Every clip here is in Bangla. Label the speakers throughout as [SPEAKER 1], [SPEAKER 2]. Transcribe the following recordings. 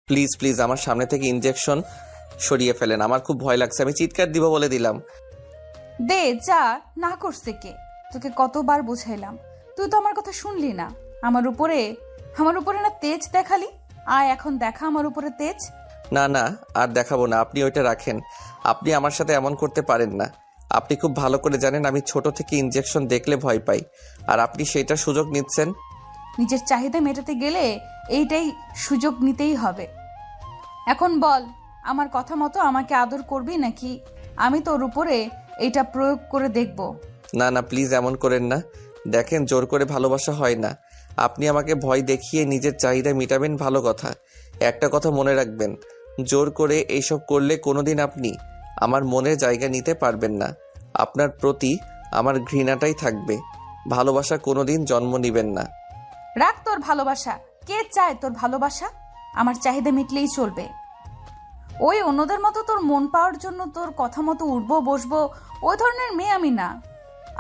[SPEAKER 1] প্লিজ প্লিজ আমার সামনে থেকে ইনজেকশন সরিয়ে ফেলেন, আমার খুব ভয় লাগছে, আমি চিৎকার দিব বলে দিলাম।
[SPEAKER 2] দে যা, না করছে কে? তোকে কতবার বুঝাইলাম, তুই তো আমার কথা শুনলি না। আমার উপরে না তেজ দেখালি, আয় এখন দেখা আমার উপরে তেজ।
[SPEAKER 1] না না, আর দেখাবো না, আপনি ওইটা রাখেন। আপনি আমার সাথে এমন করতে পারেন না। আপনি খুব ভালো করে জানেন আমি ছোট থেকে ইনজেকশন দেখলে ভয় পাই, আর আপনি সেইটা সুযোগ নিচ্ছেন।
[SPEAKER 2] নিজের চাহিদা মেটাতে গেলে এইটাই সুযোগ নিতেই হবে। এখন বল, আমার কথা মতো আমাকে আদর করবি নাকি আমি তোর উপরে এইটা প্রয়োগ করে দেখব?
[SPEAKER 1] না না প্লিজ এমন করেন না। দেখেন জোর করে ভালোবাসা হয় না। আপনি আমাকে ভয় দেখিয়ে নিজের চাহিদা মিটাবেন ভালো কথা, একটা কথা মনে রাখবেন, জোর করে এইসব করলে কোনোদিন আপনি আমার মনের জায়গা নিতে পারবেন না। আপনার প্রতি আমার ঘৃণাটাই থাকবে, ভালোবাসা কোনোদিন জন্ম নিবেন না।
[SPEAKER 2] রাখ তোর ভালোবাসা, কে চায় তোর ভালোবাসা? আমার চাহিদা মিটলেই চলবে। ওই অন্যদের মতো তোর মন পাওয়ার জন্য তোর কথা মতো উঠবো বসবো ওই ধরনের মেয়ে আমি না।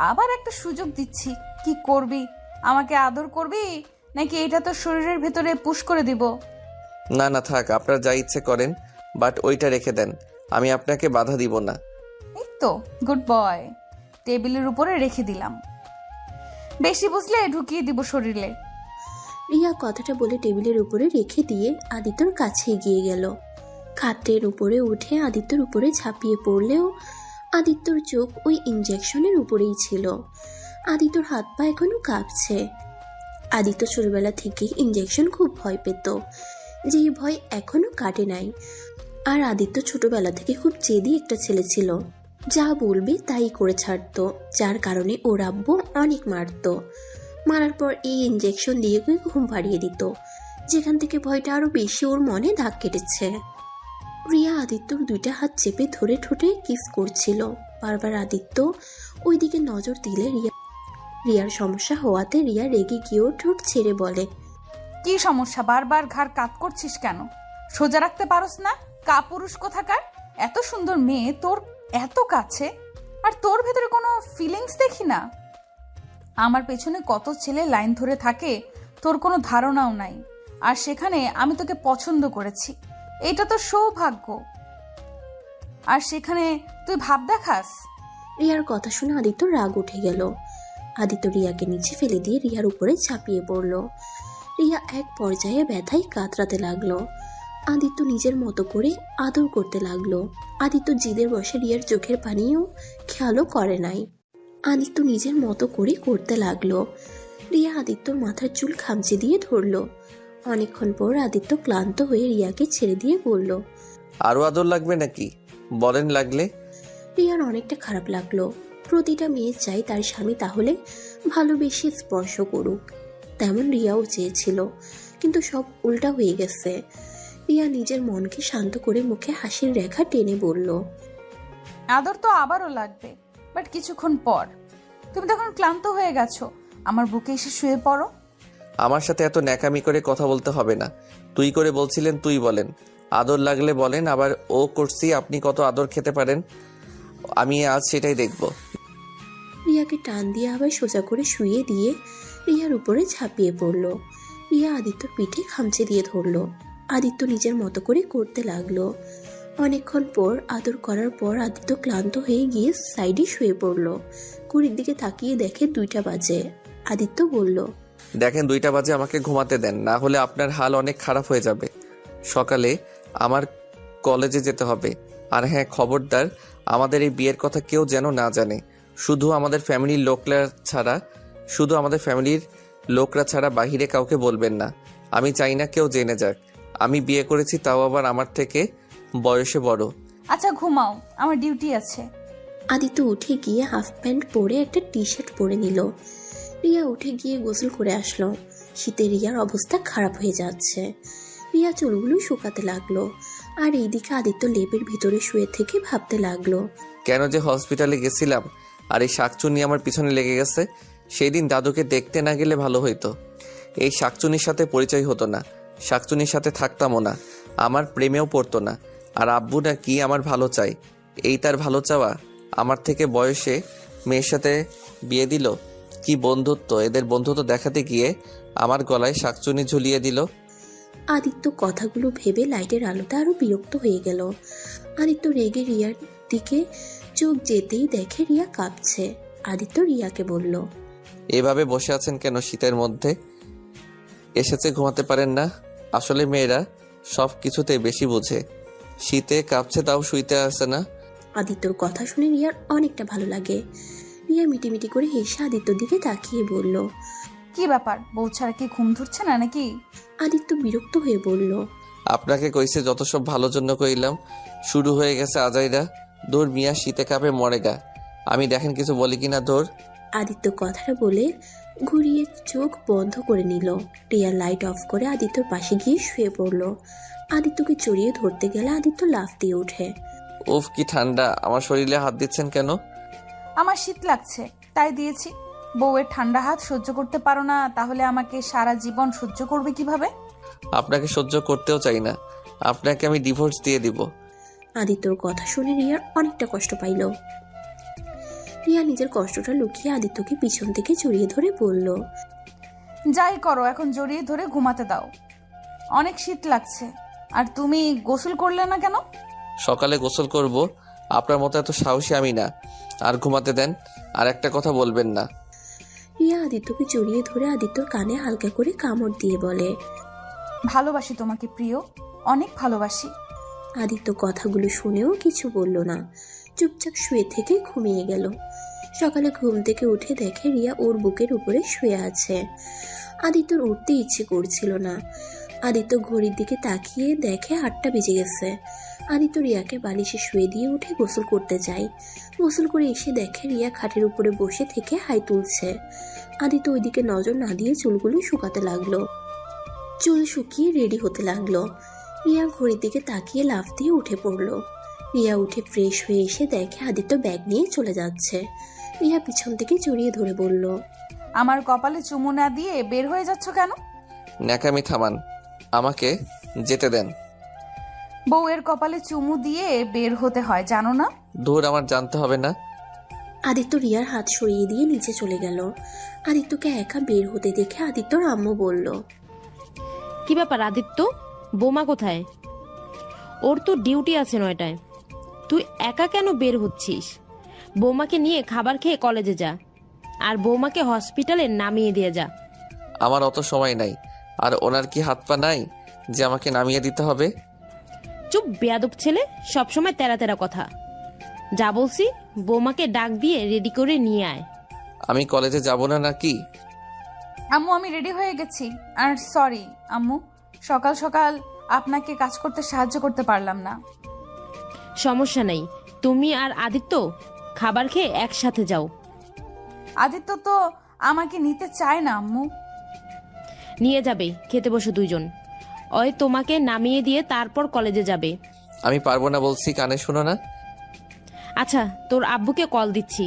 [SPEAKER 2] আবার একটা সুযোগ দিচ্ছি, কি করবি? আমাকে আদর করবি নাকি এটা তোর শরীরের ভেতরে পুশ করে দিব?
[SPEAKER 1] না না থাক, আপনার যা ইচ্ছে করেন, বাট ওইটা রেখে দেন, আমি আপনাকে বাধা দিব না।
[SPEAKER 2] এই তো গুড বয়, টেবিলের উপরে রেখে দিলাম, বেশি বুঝলে ঢুকিয়ে দিব শরীরে।
[SPEAKER 3] রিয়া কথাটা বলে টেবিলের উপরে রেখে দিয়ে আদিত্যর কাছে এগিয়ে গেল। খাটের উপরে উঠে আদিত্যর উপরে ঝাঁপিয়ে পড়লেও আদিত্যর চোখ ওই ইনজেকশনের উপরেই ছিল। আদিত্যর হাত পা এখনো কাঁপছে। আদিত্য ছোটবেলা থেকে ইনজেকশন খুব ভয় পেত, যে ভয় এখনো কাটে নাই। আর আদিত্য ছোটবেলা থেকে খুব জেদি একটা ছেলে ছিল, যা বলবে তাই করে ছাড়তো, যার কারণে ওর আব্বু অনেক মারতো। মারার পর এই ইনজেকশন দিয়ে ঘুম পাড়িয়ে দিত, যেখান থেকে ভয়টা আরো বেশি ওর মনে দাগ কেটেছে। রিয়া আদিত্যর দুইটা হাত চেপে ধরে ঠোঁটে কিস করছিল। বারবার আদিত্য ওইদিকে নজর দিলে রিয়ার সমস্যা হওয়াতে রিয়া রেগে গিয়ে ওর ঠোঁট ছেড়ে বলে,
[SPEAKER 2] কি সমস্যা? বারবার ঘাড় কাত করছিস কেন? সোজা রাখতে পারস না? কাপুরুষ কোথাকার! এত সুন্দর মেয়ে তোর এত কাছে, আর তোর ভেতরে কোনো ফিলিংস দেখি না। আমার পেছনে কত ছেলে লাইন ধরে থাকে তোর কোনো ধারণাও নাই, আর সেখানে আমি তোকে পছন্দ করেছি, এটা তো সৌভাগ্য, আর সেখানে তুই ভাব দেখাস।
[SPEAKER 3] রিয়ার কথা শুনে আদিত্য রাগ উঠে গেল। আদিত্য রিয়াকে নিচে ফেলে দিয়ে রিয়ার উপরে ঝাঁপিয়ে পড়ল। রিয়া এক পর্যায়ে ব্যথায় কাতরাতে লাগলো। আদিত্য নিজের মতো করে আদর করতে লাগলো। আদিত্য জিদের বসে রিয়ার চোখের পানিও খেয়ালও করে নাই। আদিত্য নিজের মতো করে করতে লাগলো। রিয়া আদিত্যর মাথার চুল খামচে দিয়ে ধরলো। অনেকক্ষণ পর আদিত্য ক্লান্ত হয়ে রিয়াকে ছেড়ে দিয়ে বলল,
[SPEAKER 1] আরো আদর লাগবে নাকি? বলেন লাগলে।
[SPEAKER 3] রিয়ার অনেকটা খারাপ লাগলো। প্রতিটা মেয়ে চাই তার স্বামী তাহলে ভালোবেসে স্পর্শ করুক, তেমন রিয়াও চেয়েছিল, কিন্তু সব উল্টা হয়ে গেছে। রিয়া নিজের মনকে শান্ত করে মুখে হাসির রেখা টেনে বলল,
[SPEAKER 2] আদর তো আবারও লাগবে, বাট কিছুক্ষণ পর। তুমি তখন ক্লান্ত হয়ে গেছো, আমার বুকে এসে শুয়ে পড়ো।
[SPEAKER 1] আমার সাথে এত ন্যাকামি করে কথা বলতে হবে না। তুই করে বলছিলেন তুই বলেন, আদর লাগলে বলেন, আবার ও করছি আপনি কত আদর খেতে পারেন, আমি আজ সেটাই দেখব।
[SPEAKER 3] রিয়াকে টান দিয়ে আবার সোজা করে শুয়ে দিয়ে রিয়ার উপরে ঝাঁপিয়ে পড়ল। রিয়া আদিত্যর পিঠে খামচে দিয়ে ধরলো। আদিত্য নিজের মতো করে করতে লাগলো। অনেকক্ষণ পর আদর করার পর আদিত্য ক্লান্ত হয়ে গিয়ে সাইডে শুয়ে পড়ল। ঘড়ির দিকে তাকিয়ে দেখে 2টা বাজে। আদিত্য বলল,
[SPEAKER 1] দেখেন 2টা বাজে, আমাকে ঘুমাতে দেন, না হলে আপনার হাল অনেক খারাপ হয়ে যাবে। সকালে আমার কলেজে যেতে হবে। আর হ্যাঁ, খবরদার আমাদের এই বিয়ের কথা কেউ যেন না জানে, শুধু আমাদের ফ্যামিলির লোকরা ছাড়া বাহিরে কাউকে বলবেন না। আমি চাই না কেউ জেনে যাক আমি বিয়ে করেছি, তাও আবার আমার থেকে বয়সে বড়।
[SPEAKER 2] আচ্ছা ঘুমাও, আমার ডিউটি আছে।
[SPEAKER 3] আদিত্য উঠে গিয়ে হাফ প্যান্ট পরে একটা টি-শার্ট পরে নিল। রিয়া উঠে গিয়ে গোসল করে আসলো। শীতে রিয়ার অবস্থা খারাপ হয়ে যাচ্ছে। রিয়া চুলগুলো শুকাতে লাগলো। আর এইদিকে আদিত্য লেপের ভিতরে শুয়ে থেকে ভাবতে লাগলো,
[SPEAKER 1] কেন যে হসপিটালে গেছিলাম আর এই শাকচুনি আমার পিছনে লেগে গেছে। সেই দিন দাদুকে দেখতে না গেলে ভালো হইতো, এই শাকচুনির সাথে পরিচয় হতো না, শাকচুনির সাথে থাকতামও না, আমার প্রেমেও পড়তো না। আর আব্বু না কি আমার ভালো চাই, এই তার ভালো চাওয়া? আমার থেকে বয়সে মেয়ের সাথে বিয়ে দিল। কি বন্ধুত্ব! এদের বন্ধুত্ব দেখাতে গিয়ে আমার গলায় শাকচুনি ঝুলিয়ে দিল।
[SPEAKER 3] আদিত্য কথাগুলো ভেবে লাইটের আলোতে আরো বিরক্ত হয়ে গেল। আদিত্য রেগে রিয়ার দিকে চোখ যেতেই দেখে রিয়া কাঁপছে। আদিত্য রিয়াকে বলল,
[SPEAKER 1] এভাবে বসে আছেন কেন শীতের মধ্যে? এসেছে ঘুমাতে পারেন না? আসলে মেয়েরা সব কিছুতে বেশি বোঝে। শীতে কাঁপছে তাও শুইতে আসে না।
[SPEAKER 3] আদিত্যর কথা শুনে রিয়ার অনেকটা ভালো লাগে। রিয়া মিটিমিটি করে হেসে আদিত্যর দিকে তাকিয়ে বলল,
[SPEAKER 2] কি ব্যাপার, বউ ছাড়া কি ঘুম ধরছে না নাকি?
[SPEAKER 3] আদিত্য বিরক্ত হয়ে বলল,
[SPEAKER 1] আপনাকে কইছে যত সব ভালোর জন্য কইলাম, শুরু হয়ে গেছে আজাইরা। দৌড় মিয়া, শীতে কাঁপে মরেগা। আমি দেখেন কিছু বলি কিনা দৌড়।
[SPEAKER 3] আদিত্য কথাটা বলে ঘুরিয়ে চোখ বন্ধ করে নিল। রিয়া লাইট অফ করে আদিত্যর পাশে গিয়ে শুয়ে পড়ল। আদিত্যকে জড়িয়ে ধরতে গেলে আদিত্য লাফ দিয়ে ওঠে।
[SPEAKER 1] উফ কি ঠান্ডা, আমার শরীরে হাত দিচ্ছেন কেন?
[SPEAKER 2] আমার শীত লাগছে তাই দিয়েছি। বউয়ের ঠান্ডা হাত সহ্য করতে পারো না, তাহলে আমাকে সারা জীবন সহ্য করবে কিভাবে?
[SPEAKER 1] আপনাকে সহ্য করতেও চাই না, আপনাকে আমি ডিভোর্স দিয়ে দিব।
[SPEAKER 3] আদিত্যর কথা শুনে রিয়ার অনেকটা কষ্ট পাইল। রিয়া নিজের কষ্টটা লুকিয়ে আদিত্যকে পিছন থেকে জড়িয়ে ধরে বলল,
[SPEAKER 2] যাই করো, এখন জড়িয়ে ধরে ঘুমাতে দাও। অনেক শীত লাগছে। আর তুমি গোসল করলে না কেন?
[SPEAKER 1] সকালে গোসল করব, আপনার মতো এত সাহসী আমি না। আর ঘুমাতে দেন, আর একটা কথা বলবেন না।
[SPEAKER 3] রিয়া আদিত্যকে জড়িয়ে ধরে আদিত্যর কানে হালকা করে কামড় দিয়ে বলে,
[SPEAKER 2] ভালোবাসি তোমাকে প্রিয়, অনেক ভালোবাসি।
[SPEAKER 3] আদিত্য কথাগুলো শুনেও কিছু বলল না, চুপচাপ শুয়ে থেকে ঘুমিয়ে গেল। সকালে ঘুম থেকে উঠে দেখে রিয়া ওর বুকের উপরে শুয়ে আছে। আদিত্যর উঠতে ইচ্ছে করছিল না। আদিত্য ঘড়ির দিকে তাকিয়ে দেখে 8টা বেজে গেছে। আদিত্য রিয়াকে বালিশে শুয়ে দিয়ে উঠে গোসল করতে যায়। গোসল করে এসে দেখে রিয়া খাটের উপরে বসে থেকে হাই তুলছে। আদিত্য ওইদিকে নজর না দিয়ে চুলগুলো শুকাতে লাগলো। চুল শুকিয়ে রেডি হতে লাগলো। রিয়া ঘড়ির দিকে তাকিয়ে লাফ দিয়ে উঠে পড়ল। রিয়া উঠে ফ্রেশ হয়ে এসে দেখে আদিত্য ব্যাগ নিয়ে চলে যাচ্ছে। রিয়া পিছন থেকে জড়িয়ে ধরে বলল,
[SPEAKER 2] আমার কপালে চুমু না দিয়ে বের হয়ে যাচ্ছ কেন?
[SPEAKER 1] ন্যাকামি থামান, আমাকে যেতে দেন।
[SPEAKER 2] বউয়ের কপালে চুমু দিয়ে বের হতে হয় জানো না?
[SPEAKER 1] দূর, আমার জানতে হবে না।
[SPEAKER 3] আদিত্য রিয়ার হাত সরিয়ে দিয়ে নিচে চলে গেল। আদিত্যকে একা বের হতে দেখে আদিত্যর আম্মু বলল,
[SPEAKER 4] কি ব্যাপার আদিত্য, বৌমা কোথায়? ওর তো ডিউটি আছে 9টায়, তুই একা কেন বের হচ্ছিস? বৌমাকে নিয়ে খাবার খেয়ে কলেজে যা, আর বৌমাকে হসপিটালে নামিয়ে দিয়ে যা।
[SPEAKER 1] আমার অত সময় নাই। আর ওনার কি হাত পা নাই যে আমাকে নামিয়ে দিতে হবে?
[SPEAKER 4] চুপ বেয়াদব ছেলে, সবসময় তেরা তেরা কথা। যা বলছি, বৌমাকে ডাক দিয়ে রেডি করে নিয়ে আয়।
[SPEAKER 1] আমি কলেজে যাব না নাকি?
[SPEAKER 2] আম্মু আমি রেডি হয়ে গেছি। আর সরি আম্মু, সকাল সকাল আপনাকে কাজ করতে সাহায্য করতে পারলাম না।
[SPEAKER 4] সমস্যা নেই, তুমি আর আদিত্য খাবার খেয়ে একসাথে যাও।
[SPEAKER 2] আদিত্য তো আমাকে নিতে চায় না আম্মু।
[SPEAKER 4] নিয়ে যাবে, খেতে বসো দুইজন। ওই তোমাকে নামিয়ে দিয়ে তারপর কলেজে যাবে।
[SPEAKER 1] আমি পারবো না বলছি, কানে শুনো না?
[SPEAKER 4] আচ্ছা, তোর আব্বুকে কল দিচ্ছি।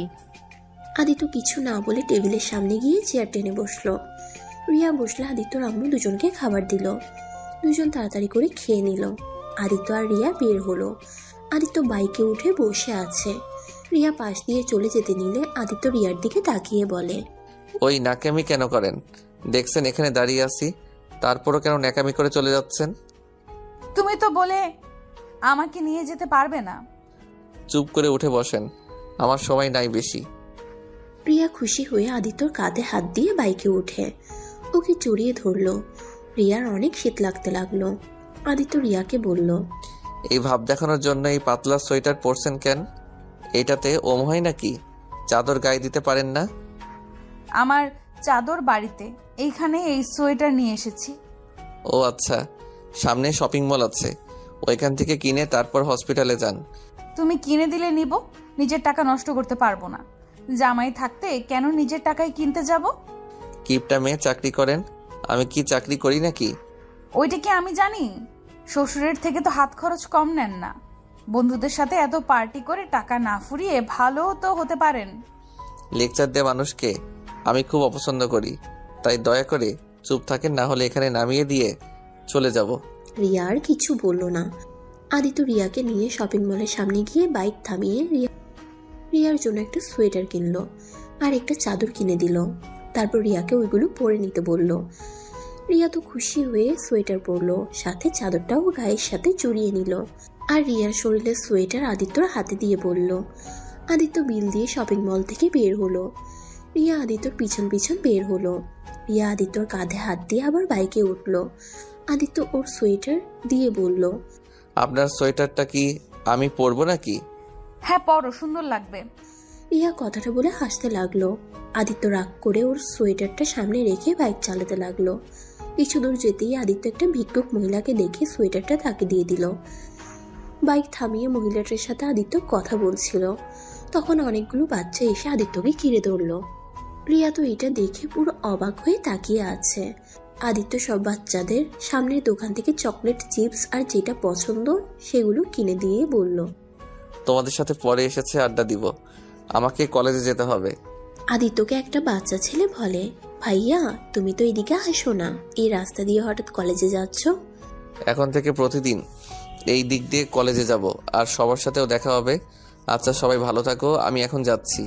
[SPEAKER 3] আদিত্য কিছু না বলে টেবিলের সামনে গিয়ে চেয়ার টেনে বসলো। রিয়া বসলে আদিত্যর আম্মু দুজনকে খাবার দিল। দুজন তাড়াতাড়ি করে খেয়ে নিল। আদিত্য আর রিয়া বের হলো। আদিত্য বাইকে উঠে বসে আছে। রিয়া পাশ দিয়ে চলে যেতে নিলে আদিত্য রিয়ার দিকে তাকিয়ে বলে,
[SPEAKER 1] ওই নাকামি কেন করেন? দেখছেন এখানে দাঁড়িয়ে আছি, তারপরও কেন ন্যাকামি করে চলে যাচ্ছেন?
[SPEAKER 2] তুমি তো বলে আমাকে নিয়ে যেতে পারবে না।
[SPEAKER 1] চুপ করে উঠে বসেন, আমার সময় নাই বেশি।
[SPEAKER 3] রিয়া খুশি হয়ে আদিত্যর কাঁধে হাত দিয়ে বাইকে উঠে ওকে জড়িয়ে ধরলো। রিয়ার অনেক শীত লাগতে লাগলো। আদিত্য রিয়াকে বলল,
[SPEAKER 1] এই ভাব দেখানোর জন্য এই পাতলা সোয়েটার পরছেন কেন? এইটাতে ওম হয় নাকি? চাদর গায়ে দিতে পারেন না?
[SPEAKER 2] আমার চাদর বাড়িতে, এইখানে এই সোয়েটার নিয়ে এসেছি।
[SPEAKER 1] ও আচ্ছা, সামনে শপিং মল আছে, ওইখান থেকে কিনে তারপর হসপিটালে যান।
[SPEAKER 2] তুমি কিনে দিলে নিব, নিজের টাকা নষ্ট করতে পারবো না। জামাই থাকতে কেন নিজের টাকায় কিনতে যাব?
[SPEAKER 1] কিপটা মেয়ে চাকরি করেন, আমি কি চাকরি করি নাকি?
[SPEAKER 2] ওইটা কি আমি জানি? শ্বশুরের থেকে তো হাত খরচ কম নেন না। বন্ধুদের সাথে এত পার্টি করে টাকা না ফুরিয়ে ভালো তো হতে পারেন।
[SPEAKER 1] লেকচার দেয় মানুষকে আমি খুব অপছন্দ করি, তাই দয়া করে চুপ থাকেন, না হলে এখানে নামিয়ে দিয়ে চলে যাব।
[SPEAKER 3] রিয়া আর কিছু বলল না। আদিত্য রিয়াকে নিয়ে শপিং মলের সামনে গিয়ে বাইক থামিয়ে রিয়ার জন্য একটা সোয়েটার কিনলো আর একটা চাদর কিনে দিল। তারপর রিয়াকে ওইগুলো পরে নিতে বলল। রিয়া তো খুশি হয়ে সোয়েটার পরলো, সাথে চাদরটাও গায়ের সাথে জড়িয়ে নিল। আর রিয়ার শরীরের সোয়েটার আদিত্যর হাতে দিয়ে বলল। আদিত্য বিল দিয়ে শপিং মল থেকে বের হলো। রিয়া আদিত্যর পিছন পিছন বের হলো। রিয়া আদিত্যর কাঁধে হাত দিয়ে আবার বাইকে উঠলো। আদিত্য ওর সোয়েটার দিয়ে বলল,
[SPEAKER 1] আপনার সোয়েটারটা কি আমি পরবো নাকি?
[SPEAKER 2] হ্যাঁ পরো, সুন্দর লাগবে।
[SPEAKER 3] রিয়া কথাটা বলে হাসতে লাগলো। আদিত্য রাগ করে ওর সোয়েটারটা সামনে রেখে বাইক চালাতে লাগলো। কিছু দূর যেতেই আদিত্য একটা ভিক্ষুক মহিলাকে দেখে সোয়েটারটা তাকে দিয়ে দিল। বাইক থামিয়ে মহিলাটার সাথে আদিত্য কথা বলছিল। তখন অনেকগুলো বাচ্চা এসে আদিত্যকে ঘিরে ধরলো। রিয়া তো এটা দেখে পুরো অবাক হয়ে তাকিয়ে আছে। আদিত্য সব বাচ্চাদের সামনের দোকান থেকে চকলেট, চিপস আর যেটা পছন্দ সেগুলো কিনে দিয়ে বলল,
[SPEAKER 1] তোমাদের সাথে পরে এসেছে আড্ডা দিব, আমাকে কলেজে যেতে হবে।
[SPEAKER 3] আদিত্যকে একটা বাচ্চা ছেলে বলে, ভাইয়া তুমি তো এদিকে আসো না, এই রাস্তা দিয়ে হঠাৎ কলেজে যাচ্ছ?
[SPEAKER 1] এখন থেকে প্রতিদিন এই দিক দিয়ে কলেজে যাব, আর সবার সাথেও দেখা হবে। আচ্ছা সবাই ভালো থাকো, আমি এখন যাচ্ছি।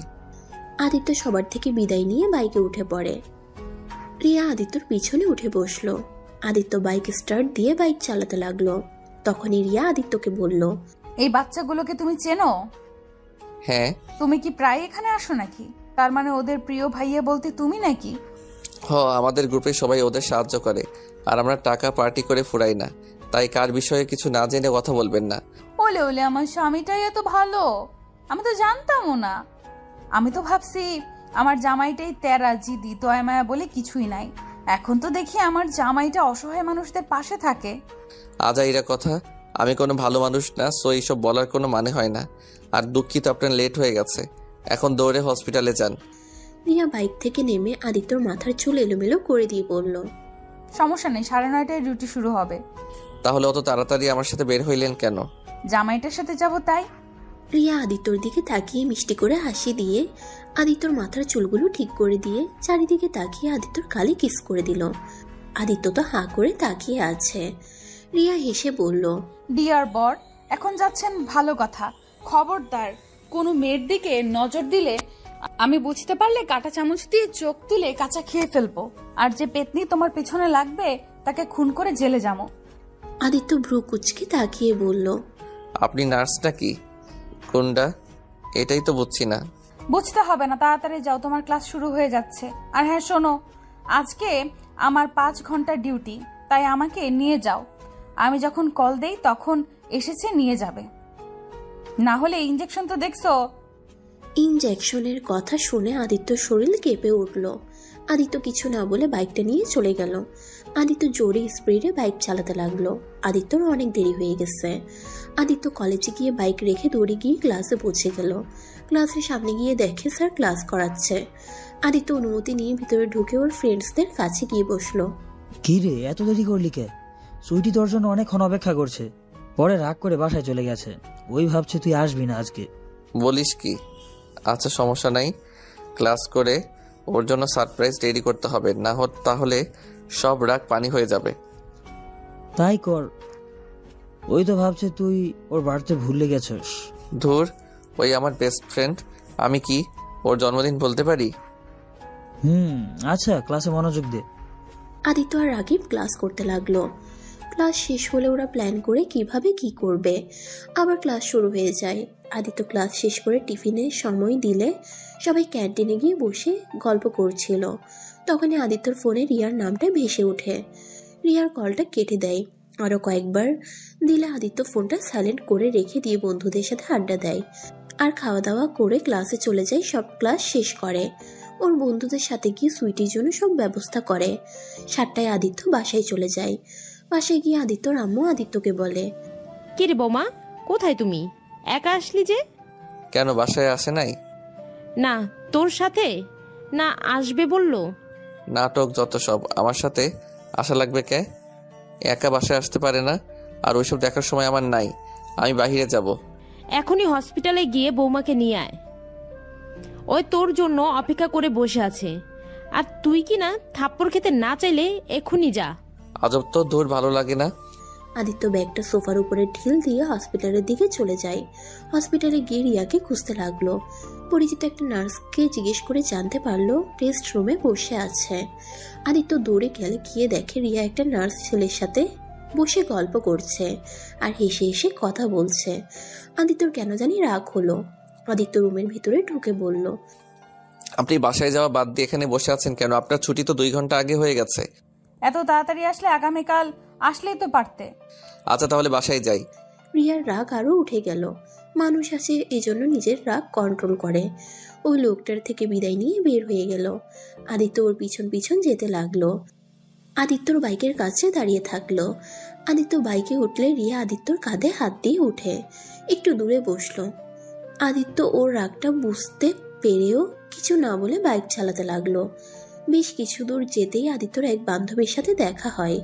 [SPEAKER 3] আদিত্য সবার থেকে বিদায় নিয়ে বাইকে উঠে পড়ে। রিয়া আদিত্যর পিছনে উঠে বসলো। আদিত্য বাইক স্টার্ট দিয়ে বাইক চালাতে লাগলো। তখনই রিয়া আদিত্যকে বলল,
[SPEAKER 2] এই বাচ্চাগুলোকে তুমি চেনো?
[SPEAKER 1] হ্যাঁ।
[SPEAKER 2] তুমি কি প্রায় এখানে আসো নাকি? তার মানে ওদের প্রিয় ভাইয়া বলতে তুমি নাকি?
[SPEAKER 1] আমাদের গ্রুপে সবাই ওদের সাহায্য করে, আর আমরা টাকা পার্টি করে ফুরাই না, তাই কার বিষয়ে কিছু না জেনে কথা বলবেন না।
[SPEAKER 2] ওলে ওলে, আমার স্বামীটাই এত ভালো, আমি তো জানতামও না। আমি তো ভাবছি আমার জামাইটাই তেরা জিদি দয়া মায়া বলে কিছুই নাই। এখন তো দেখি আমার জামাইটা অসহায় মানুষদের পাশে থাকে।
[SPEAKER 1] আজাইরা কথা, আমি কোনো ভালো মানুষ না, সো এইসব বলার কোনো মানে হয় না। আর দুঃখিত আপনার লেট হয়ে গেছে, এখন দৌড়ে হসপিটালে যান।
[SPEAKER 3] রিয়া বাইক থেকে নেমে আদিত্যর মাথার চুল এলোমেলো করে দিয়ে বলল,
[SPEAKER 2] সমস্যা নেই, 9:30টায় ডিউটি শুরু হবে।
[SPEAKER 1] তাহলে অত তাড়াতাড়ি আমার সাথে বের হইলেন কেন?
[SPEAKER 2] জামাইটার সাথে যাব তাই।
[SPEAKER 3] রিয়া আদিত্যর দিকে তাকিয়ে মিষ্টি করে হাসি দিয়ে আদিত্যর মাথার চুলগুলো ঠিক করে দিয়ে চারিদিকে তাকিয়ে আদিত্যর গালে কিস করে দিল। আদিত্য তো হাঁ করে তাকিয়ে আছে। রিয়া হেসে বলল,
[SPEAKER 2] ডিয়ার বর, এখন যাচ্ছেন ভালো কথা, খবরদার কোনো মেয়ের দিকে নজর দিলে আমি বুঝতে পারলে কাঁটা চামচ দিয়ে চোখ তুলে কাঁচা খেয়ে ফেলবো। আর যে পেতনি তোমার পিছনে লাগবে তাকে খুন করে জেলে যাবো।
[SPEAKER 3] আদিত্য ভ্রু কুচকে তাকিয়ে বলল,
[SPEAKER 1] আপনি নার্স নাকি? কোনটা? এটাই তো বুঝছি না।
[SPEAKER 2] বুঝতে হবে না, তাড়াতাড়ি যাও, তোমার ক্লাস শুরু হয়ে যাচ্ছে। আর হ্যাঁ শোনো, আজকে আমার 5 ঘন্টার ডিউটি, তাই আমাকে নিয়ে যাও। আমি যখন কল দেই তখন এসেছে নিয়ে যাবে, না হলে ইঞ্জেকশন তো দেখছো।
[SPEAKER 3] ইনজেকশনের কথা শুনে আদিত্যর শরীর কেঁপে উঠল। আদিত্য কিছু না বলে বাইকটা নিয়ে চলে গেল। আদিত্য জোরে স্পিডে বাইক চালাতে লাগলো। আদিত্যর অনেক দেরি হয়ে গেছে। আদিত্য কলেজে গিয়ে বাইক রেখে দৌড়ে গিয়ে ক্লাসে পৌঁছে গেল। ক্লাসের সামনে গিয়ে দেখে স্যার ক্লাস করাচ্ছে। আদিত্য অনুমতি নিয়ে ভিতরে ঢুকে ওর ফ্রেন্ডসদের কাছে গিয়ে বসলো।
[SPEAKER 5] কি রে, এত দেরি করলি কে? সুইটি তোর জন্য অনেকক্ষণ অপেক্ষা করছে, পরে রাগ করে বাসায় চলে গেছে। ওই ভাবছে তুই আসবি না আজকে।
[SPEAKER 1] বলিস কি? আচ্ছা সমস্যা নাই, ক্লাস করে ওর জন্য সারপ্রাইজ রেডি করতে হবে, না তাহলে সব রাগ পানি হয়ে যাবে।
[SPEAKER 5] তাই কর। ওই তো ভাবছে তুই ওর বাড়িতে ভুলে গেছিস।
[SPEAKER 1] ধুর, ওই আমার বেস্ট ফ্রেন্ড, আমি কি ওর জন্মদিন বলতে পারি?
[SPEAKER 5] আচ্ছা ক্লাসে মনোযোগ দে।
[SPEAKER 3] আদিত্য আর রাগিব ক্লাস করতে লাগলো। ক্লাস শেষ হলে ওরা প্ল্যান করে কিভাবে কি করবে। আবার ক্লাস শুরু হয়ে যায়। আদিত্য ক্লাস শেষ করে টিফিনের সময় দিলে সবাই ক্যান্টিনে গিয়ে বসে গল্প করছিল। তখনই আদিত্যর ফোনে রিয়ার নামটা ভেসে ওঠে। রিয়ার কলটা কেটে দেয়। আরও কয়েকবার দিলে আদিত্য ফোনটা সাইলেন্ট করে রেখে দিয়ে বন্ধুদের সাথে আড্ডা দেয় আর খাওয়া দাওয়া করে ক্লাসে চলে যায়। সব ক্লাস শেষ করে ওর বন্ধুদের সাথে গিয়ে সুইটির জন্য সব ব্যবস্থা করে। 7টায় আদিত্য বাসায় চলে যায়। বাসায় গিয়ে আদিত্যর আম্মু আদিত্যকে বলে,
[SPEAKER 4] কি রে বৌমা, কোথায় তুমি? একা আসলি যে?
[SPEAKER 1] কেন বাসায় আসে নাই?
[SPEAKER 4] না, তোর সাথে না আসবে বললো।
[SPEAKER 1] নাটক যত সব, আমার সাথে আসা লাগবে কে? একা বাসায় আসতে পারে না, আর ওইসব দেখার সময় আমার নাই, আমি বাহিরে যাব।
[SPEAKER 4] এখনই হসপিটালে গিয়ে বৌমাকে নিয়ে আয়, ওই তোর জন্য অপেক্ষা করে বসে আছে। আর তুই কি না থাপ্পড় খেতে না চাইলে এখনই যা।
[SPEAKER 1] আজব তো, দূর ভালো লাগে না।
[SPEAKER 3] আদিত্য ব্যাগটা সোফার উপরে ঢিল দিয়ে হসপিটালের দিকে চলে যায়। হসপিটালে গিয়ে রিয়াকে খুঁজতে লাগলো। পরিচিত একটা নার্সকে জিজ্ঞেস করে জানতে পারলো টেস্ট রুমে বসে আছে। আদিত্য দৌড়ে গিয়ে দেখে রিয়া একটা নার্স ছেলের সাথে বসে গল্প করছে আর হেসে হেসে কথা বলছে। আদিত্যর কেন জানি রাগ হলো। আদিত্য রুমের ভিতরে ঢুকে বলল,
[SPEAKER 1] আপনি বাসায় যাওয়া বাদ দিয়ে এখানে বসে আছেন কেন? আপনার ছুটি তো 2 ঘন্টা আগে হয়ে গেছে।
[SPEAKER 2] এত তাড়াতাড়ি আসলে আগামীকাল আসলেই তো পারতে।
[SPEAKER 1] আচ্ছা তাহলে বাসায় যাই।
[SPEAKER 3] রিয়ার রাগ আরো উঠে গেল। মানুষ আছে এজন্য নিজের রাগ কন্ট্রোল করে। ওই লোকটার থেকে বিদায় নিয়ে বের হয়ে গেল। আদিত্য ওর পিছন পিছন যেতে লাগলো। আদিত্যর বাইকের কাছে দাঁড়িয়ে থাকলো। আদিত্য বাইকে উঠলে রিয়া আদিত্যর কাঁধে হাত দিয়ে উঠে একটু দূরে বসলো। আদিত্য ওর রাগটা বুঝতে পেরেও কিছু না বলে বাইক চালাতে লাগলো। বেশ কিছু দূর যেতেই আদিত্যর এক বান্ধবীর সাথে দেখা হয়।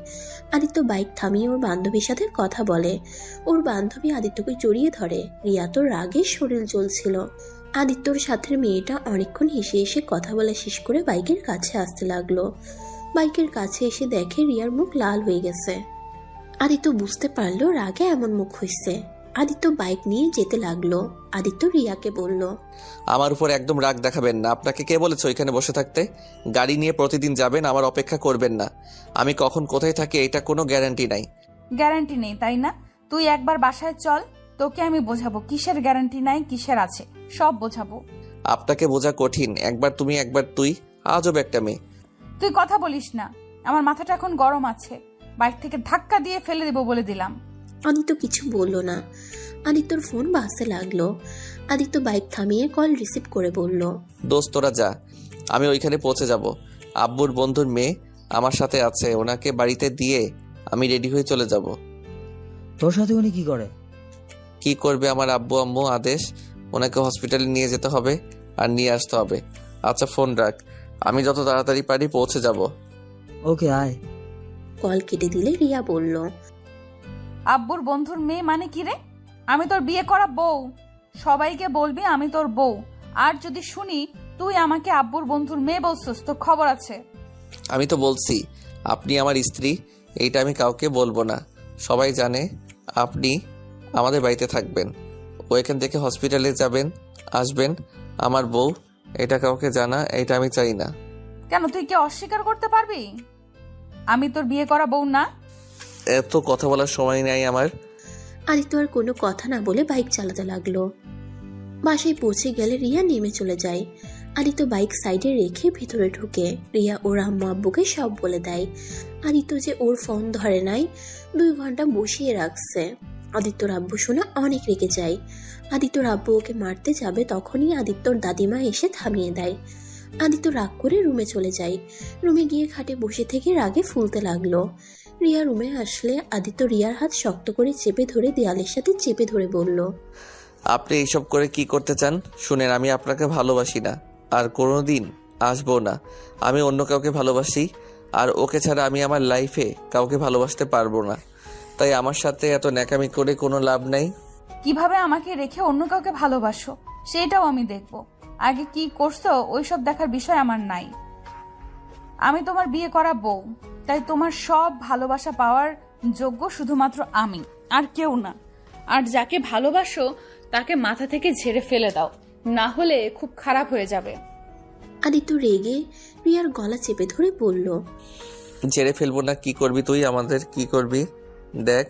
[SPEAKER 3] আদিত্য বাইক থামিয়ে ওর বান্ধবীর সাথে কথা বলে। ওর বান্ধবী আদিত্যকে জড়িয়ে ধরে। রিয়া তো রাগে শরীর জ্বলছিল। আদিত্যর সাথে মেয়েটা অনেকক্ষণ হেসে হেসে কথা বলা শেষ করে বাইকের কাছে আসতে লাগলো। বাইকের কাছে এসে দেখে রিয়ার মুখ লাল হয়ে গেছে। আদিত্য বুঝতে পারলো রাগে এমন মুখ হয়েছে। আদিত্য বাইক নিয়ে যেতে লাগলো। আদিত্য রিয়াকে বলল,
[SPEAKER 1] আমার উপর একদম রাগ দেখাবেন না। আপনাকে কে বলেছে ওইখানে বসে থাকতে? গাড়ি নিয়ে প্রতিদিন যাবেন, আমার অপেক্ষা করবেন না। আমি কখন কোথায় থাকি এটা কোনো গ্যারান্টি নাই।
[SPEAKER 2] গ্যারান্টি নেই তাই না? তুই একবার বাসায় চল, তোকে আমি বোঝাবো কিসের গ্যারান্টি নাই কিসের আছে, সব বোঝাবো।
[SPEAKER 1] আপনাকে বোঝা কঠিন। একবার তুমি একবার তুই, আজব একটা মেয়ে।
[SPEAKER 2] তুই কথা বলিস না, আমার মাথাটা এখন গরম আছে। বাইক থেকে ধাক্কা দিয়ে ফেলে দেবো বলে দিলাম।
[SPEAKER 3] আদিত্য কিছু বলল না। আদিত্যর ফোন বাজতে লাগলো। আদিত্য বাইক থামিয়ে কল রিসিভ করে বলল,
[SPEAKER 1] দোস্ত তোরা যা, আমি ওইখানে পৌঁছে যাব। আব্বুর বন্ধুর মেয়ে আমার সাথে আছে, ওনাকে বাড়িতে দিয়ে আমি রেডি হয়ে চলে যাব।
[SPEAKER 5] তোর সাথে উনি কি করে?
[SPEAKER 1] কি করবে আমার আব্বু আম্মু আদেশ, ওনাকে হসপিটালে নিয়ে যেতে হবে আর নিয়ে আসতে হবে। আচ্ছা ফোন রাখ, আমি যত তাড়াতাড়ি পারি পৌঁছে যাব।
[SPEAKER 5] ওকে আয়।
[SPEAKER 3] কল কেটে দিলে রিয়া বলল,
[SPEAKER 2] আব্বুর বন্ধুর মেয়ে মানে কি রে? আমি তোর বিয়ে করা বউ। সবাইকে বলবি আমি তোর বউ। আর যদি শুনি তুই আমাকে আব্বুর বন্ধুর মেয়ে বলছিস তো খবর আছে।
[SPEAKER 1] আমি তো বলছি আপনি আমার স্ত্রী, এইটা আমি কাউকে বলবো না। সবাই জানে আপনি আমাদের বাড়িতে থাকবেন, ও এখান থেকে হসপিটালে যাবেন আসবেন। আমার বউ, এটা কাউকে জানা এটা আমি চাই না।
[SPEAKER 2] কেন তুই কি অস্বীকার করতে পারবি আমি তোর বিয়ে করা বউ না?
[SPEAKER 1] এত কথা বলার সময় নেই আমার।
[SPEAKER 3] আদিত্য আর কোনো কথা না বলে বাইক চালাতে লাগলো। বাসায় পৌঁছে গেলে রিয়া নেমে চলে যায়। আদিত্য বাইক সাইডে রেখে ভিতরে ঢুকে রিয়া ওর আম্মু আব্বুকে সব বলে দেয়। আদিত্য যে ওর ফোন ধরে নাই, 2 ঘন্টা বসিয়ে রাখছে। আদিত্যর আব্বু শুনে অনেক রেগে যায়। আদিত্যর আব্বু ওকে মারতে যাবে তখনই আদিত্যর দাদিমা এসে থামিয়ে দেয়। আদিত্য রাগ করে রুমে চলে যায়। রুমে গিয়ে খাটে বসে থেকে রাগে ফুলতে লাগলো। রিয়া রুমে আসলে আদিত্য রিয়ার হাত শক্ত করে চেপে ধরে দেয়ালের সাথে চেপে ধরে বলল,
[SPEAKER 1] আপনি এইসব করে কি করতে চান? শুনেন, আমি আপনাকে ভালোবাসি না আর কোনোদিন আসবো না। আমি অন্য কাউকে ভালোবাসি আর ওকে ছাড়া আমি আমার লাইফে কাউকে ভালোবাসতে পারবো না। তাই আমার সাথে এত ন্যাকামি করে কোনো লাভ নাই।
[SPEAKER 2] কিভাবে আমাকে রেখে অন্য কাউকে ভালোবাসো সেটাও আমি দেখব। আগে কি করছো ওইসব দেখার বিষয় আমার নাই। আমি তোমার বিয়ে করা বউ, তাই তোমার সব ভালোবাসা পাওয়ার যোগ্য শুধুমাত্র আমি, আর কেউ না। আর যাকে ভালোবাসো তাকে মাথা থেকে ঝেড়ে ফেলে দাও, না হলে খুব খারাপ হয়ে যাবে।
[SPEAKER 3] আদিত্য রেগে রিয়ার গলা চেপে ধরে বলল,
[SPEAKER 1] ঝেড়ে ফেলবো না? কি করবি তুই আমাদের? কি করবি? দেখ,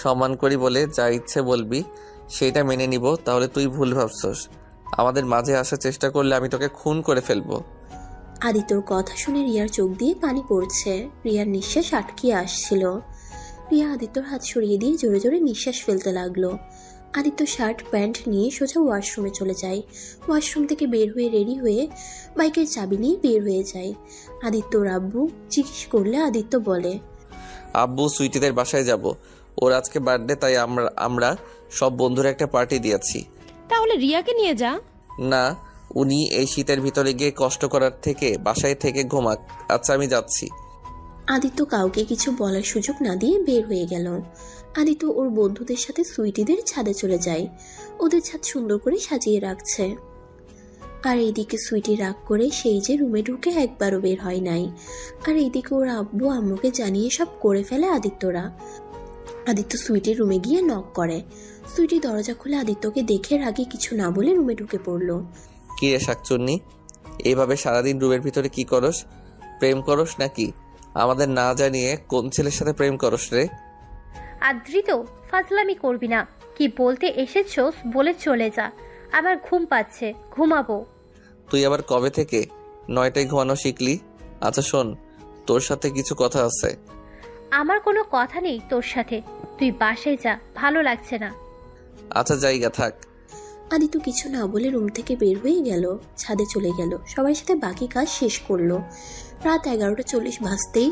[SPEAKER 1] সম্মান করি বলে যা ইচ্ছে বলবি সেইটা মেনে নিব, তাহলে তুই ভুল ভাবছস। আমাদের মাঝে আসার চেষ্টা করলে আমি তোকে খুন করে ফেলবো।
[SPEAKER 3] আদিত্যর কথা শুনে রিয়ার চোখ দিয়ে পানি পড়ছে। রিয়ার নিঃশ্বাস আটকে আসছিল। রিয়া আদিত্যর হাত সরিয়ে দিয়ে জোরে জোরে নিঃশ্বাস ফেলতে লাগলো। আদিত্য শার্ট প্যান্ট নিয়ে সোজা ওয়াশরুমে চলে যায়। ওয়াশরুম থেকে বের হয়ে রেডি হয়ে বাইকের চাবি নিয়ে বের হয়ে যায়। আদিত্যর আব্বু জিজ্ঞেস করলে আদিত্য বলে,
[SPEAKER 1] আব্বু সুইটিদের বাসায় যাব, ওর আজকে বার্থডে, তাই আমরা সব বন্ধুরা একটা পার্টি দিয়েছি।
[SPEAKER 4] তাহলে রিয়াকে নিয়ে যা।
[SPEAKER 1] না, উনি এই শীতের ভিতরে গিয়ে কষ্ট করার থেকে বাসায় থেকে ঘুমাক। আচ্ছা আমি যাচ্ছি।
[SPEAKER 3] আদিত্য কাউকে কিছু বলার সুযোগ না দিয়ে বের হয়ে গেল। আদিত্য ওর বন্ধুদের সাথে সুইটিদের ছাদে চলে যায়। ওদের ছাদ সুন্দর করে সাজিয়ে রাখছে। আর এইদিকে সুইটি রাগ করে সেই যে রুমে ঢুকে একবারও বের হয় নাই। আর এইদিকে ওর আব্বু আম্মুকে জানিয়ে সব করে ফেলে আদিত্যরা। আদিত্য সুইটির রুমে গিয়ে নক করে। সুইটি দরজা খুলে আদিত্যকে দেখে রাগে কিছু না বলে রুমে ঢুকে পড়ল।
[SPEAKER 1] কি রে শাকচুন্নি, এইভাবে সারাদিন রুমের ভিতরে কি করস? প্রেম করস নাকি? আমাদের না জানিয়ে কোন ছেলের সাথে প্রেম করস রে?
[SPEAKER 6] আদ্রিত, ফাজলামি করবি না। কি বলতে এসেছোস বলে চলে যা। আমার ঘুম পাচ্ছে, ঘুমাবো।
[SPEAKER 1] তুই আবার কবে থেকে 9টায় ঘুমানো শিখলি? আচ্ছা শোন, তোর সাথে কিছু কথা আছে।
[SPEAKER 6] আমার কোনো কথা নেই তোর সাথে, তুই বাসায় যা, ভালো লাগছে না।
[SPEAKER 1] আচ্ছা জায়গা থাক।
[SPEAKER 3] আদিত্য কিছু না বলে রুম থেকে বের হয়ে গেল, ছাদে চলে গেল, সবার সাথে বাকি কাজ শেষ করলো। রাত 11:40 বাজতেই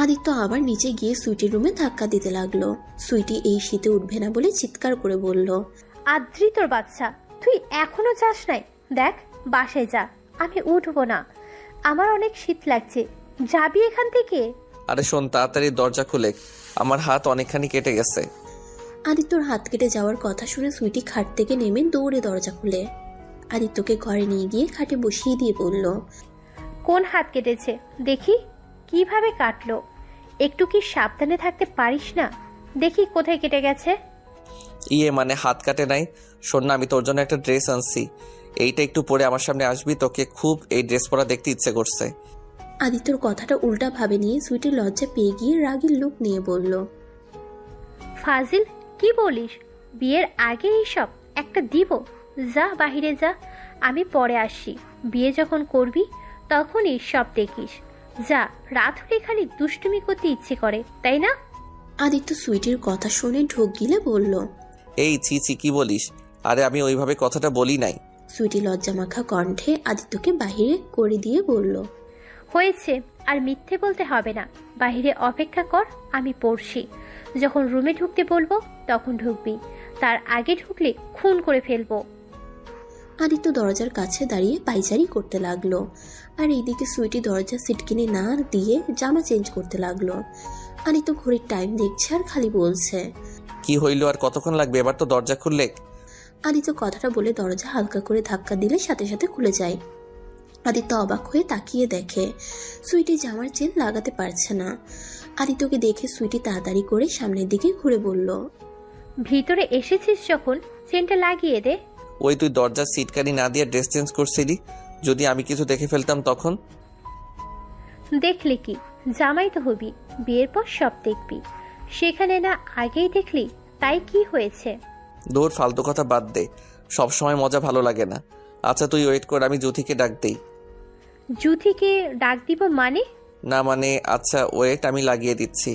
[SPEAKER 3] আদিত্য আবার নিচে গিয়ে সুইটির রুমে ধাক্কা দিতে লাগলো। সুইটি এই শীতে উঠবে না বলে চিৎকার করে বলল,
[SPEAKER 6] আদ্রিতর বাচ্চা, তুই এখনো যাস নাই? দেখ, বাসায় যা, আমি উঠবো না। আমার অনেক শীত লাগছে, যাবি এখান থেকে?
[SPEAKER 1] আরে শোন, তাড়াতাড়ি দরজা খুলে, আমার হাত অনেকখানি কেটে গেছে।
[SPEAKER 3] আদিত্যর হাত কেটে যাওয়ার কথা শুনে সুইটি খাট থেকে নেমে দৌড়ে দরজা খুলে আদিত্যকে ঘরে নিয়ে গিয়ে খাটে বসিয়ে দিয়ে বলল,
[SPEAKER 6] কোন হাত কেটেছে দেখি, কিভাবে কাটলো? একটু কি সাবধানে থাকতে পারিস না? দেখি কোথায় কেটে গেছে।
[SPEAKER 1] মানে হাত কাটে নাই। শোন না, আমি তোর জন্য একটা ড্রেস আনছি, এইটা একটু পরে আমার সামনে আসবি, তোকে খুব এই ড্রেস পরা দেখতে ইচ্ছে করছে।
[SPEAKER 3] আদিত্যর কথাটা উল্টা ভাবে নিয়ে সুইটি লজ্জা পেয়ে গিয়ে রাগের লুক নিয়ে বলল,
[SPEAKER 6] ফাজিল, কি বলিস? বিয়ের আগে এইসব একটা দিব? যা বাহিরে যা, আমি পরে আসছি। বিয়ে যখন করবি তখনই সব দেখিস। যা, রাত হলে খালি দুষ্টুমি করতে ইচ্ছে করে, তাই না?
[SPEAKER 3] আদিত্য সুইটির কথা শুনে ঢোক গিলে বলল,
[SPEAKER 1] এই ছি ছি, কি বলিস? আরে আমি ওইভাবে কথাটা বলি নাই।
[SPEAKER 3] সুইটি লজ্জামাখা কণ্ঠে আদিত্যকে বাহিরে করে দিয়ে বলল,
[SPEAKER 6] হয়েছে, আর মিথ্যে বলতে হবে না। বাহিরে অপেক্ষা কর, আমি পড়ছি। যখন রুমে ঢুকতে বলবো তখন ঢুকবি, তার আগে ঢুকলে খুন করে ফেলবো।
[SPEAKER 3] আদিত্য দরজার কাছে দাঁড়িয়ে পাইচারি করতে লাগলো, আর এইদিকে সুইটি দরজা সিটকিনি না দিয়ে জামা চেঞ্জ করতে লাগলো। আদিত্য ঘড়ির টাইম দেখছে আর খালি বলছে,
[SPEAKER 1] কি হইলো, আর কতক্ষণ লাগবে? এবার তো দরজা খুললে।
[SPEAKER 3] আদিত্য কথাটা বলে দরজা হালকা করে ধাক্কা দিলে সাথে সাথে খুলে যায়। আদিত্য অবাক হয়ে তাকিয়ে দেখে সুইটি জামার চেন লাগাতে পারছে না। আদিত্যকে দেখে সুইটি তাড়াতাড়ি করে সামনের দিকে ঘুরে বলল,
[SPEAKER 6] ভিতরে এসেছিস যখন চেনটা লাগিয়ে দে।
[SPEAKER 1] ওই তুই দরজার সিটকানি না দিয়ে ড্রেস চেঞ্জ করছিলি, যদি আমি কিছু দেখে ফেলতাম তখন?
[SPEAKER 6] দেখলি কি, জামাই তো হবি, বিয়ের পর সব দেখবি। সেখানে না আগেই দেখলি, তাই কি হয়েছে?
[SPEAKER 1] দূর, ফালতু কথা বাদ দে, সব সময় মজা ভালো লাগে না। আচ্ছা তুই ওয়েট কর, আমি জ্যোতিকে ডাক দেই।
[SPEAKER 6] জুথিকে ডাক দিব মানে?
[SPEAKER 1] না মানে, আচ্ছা ওয়েট, আমি লাগিয়ে দিচ্ছি।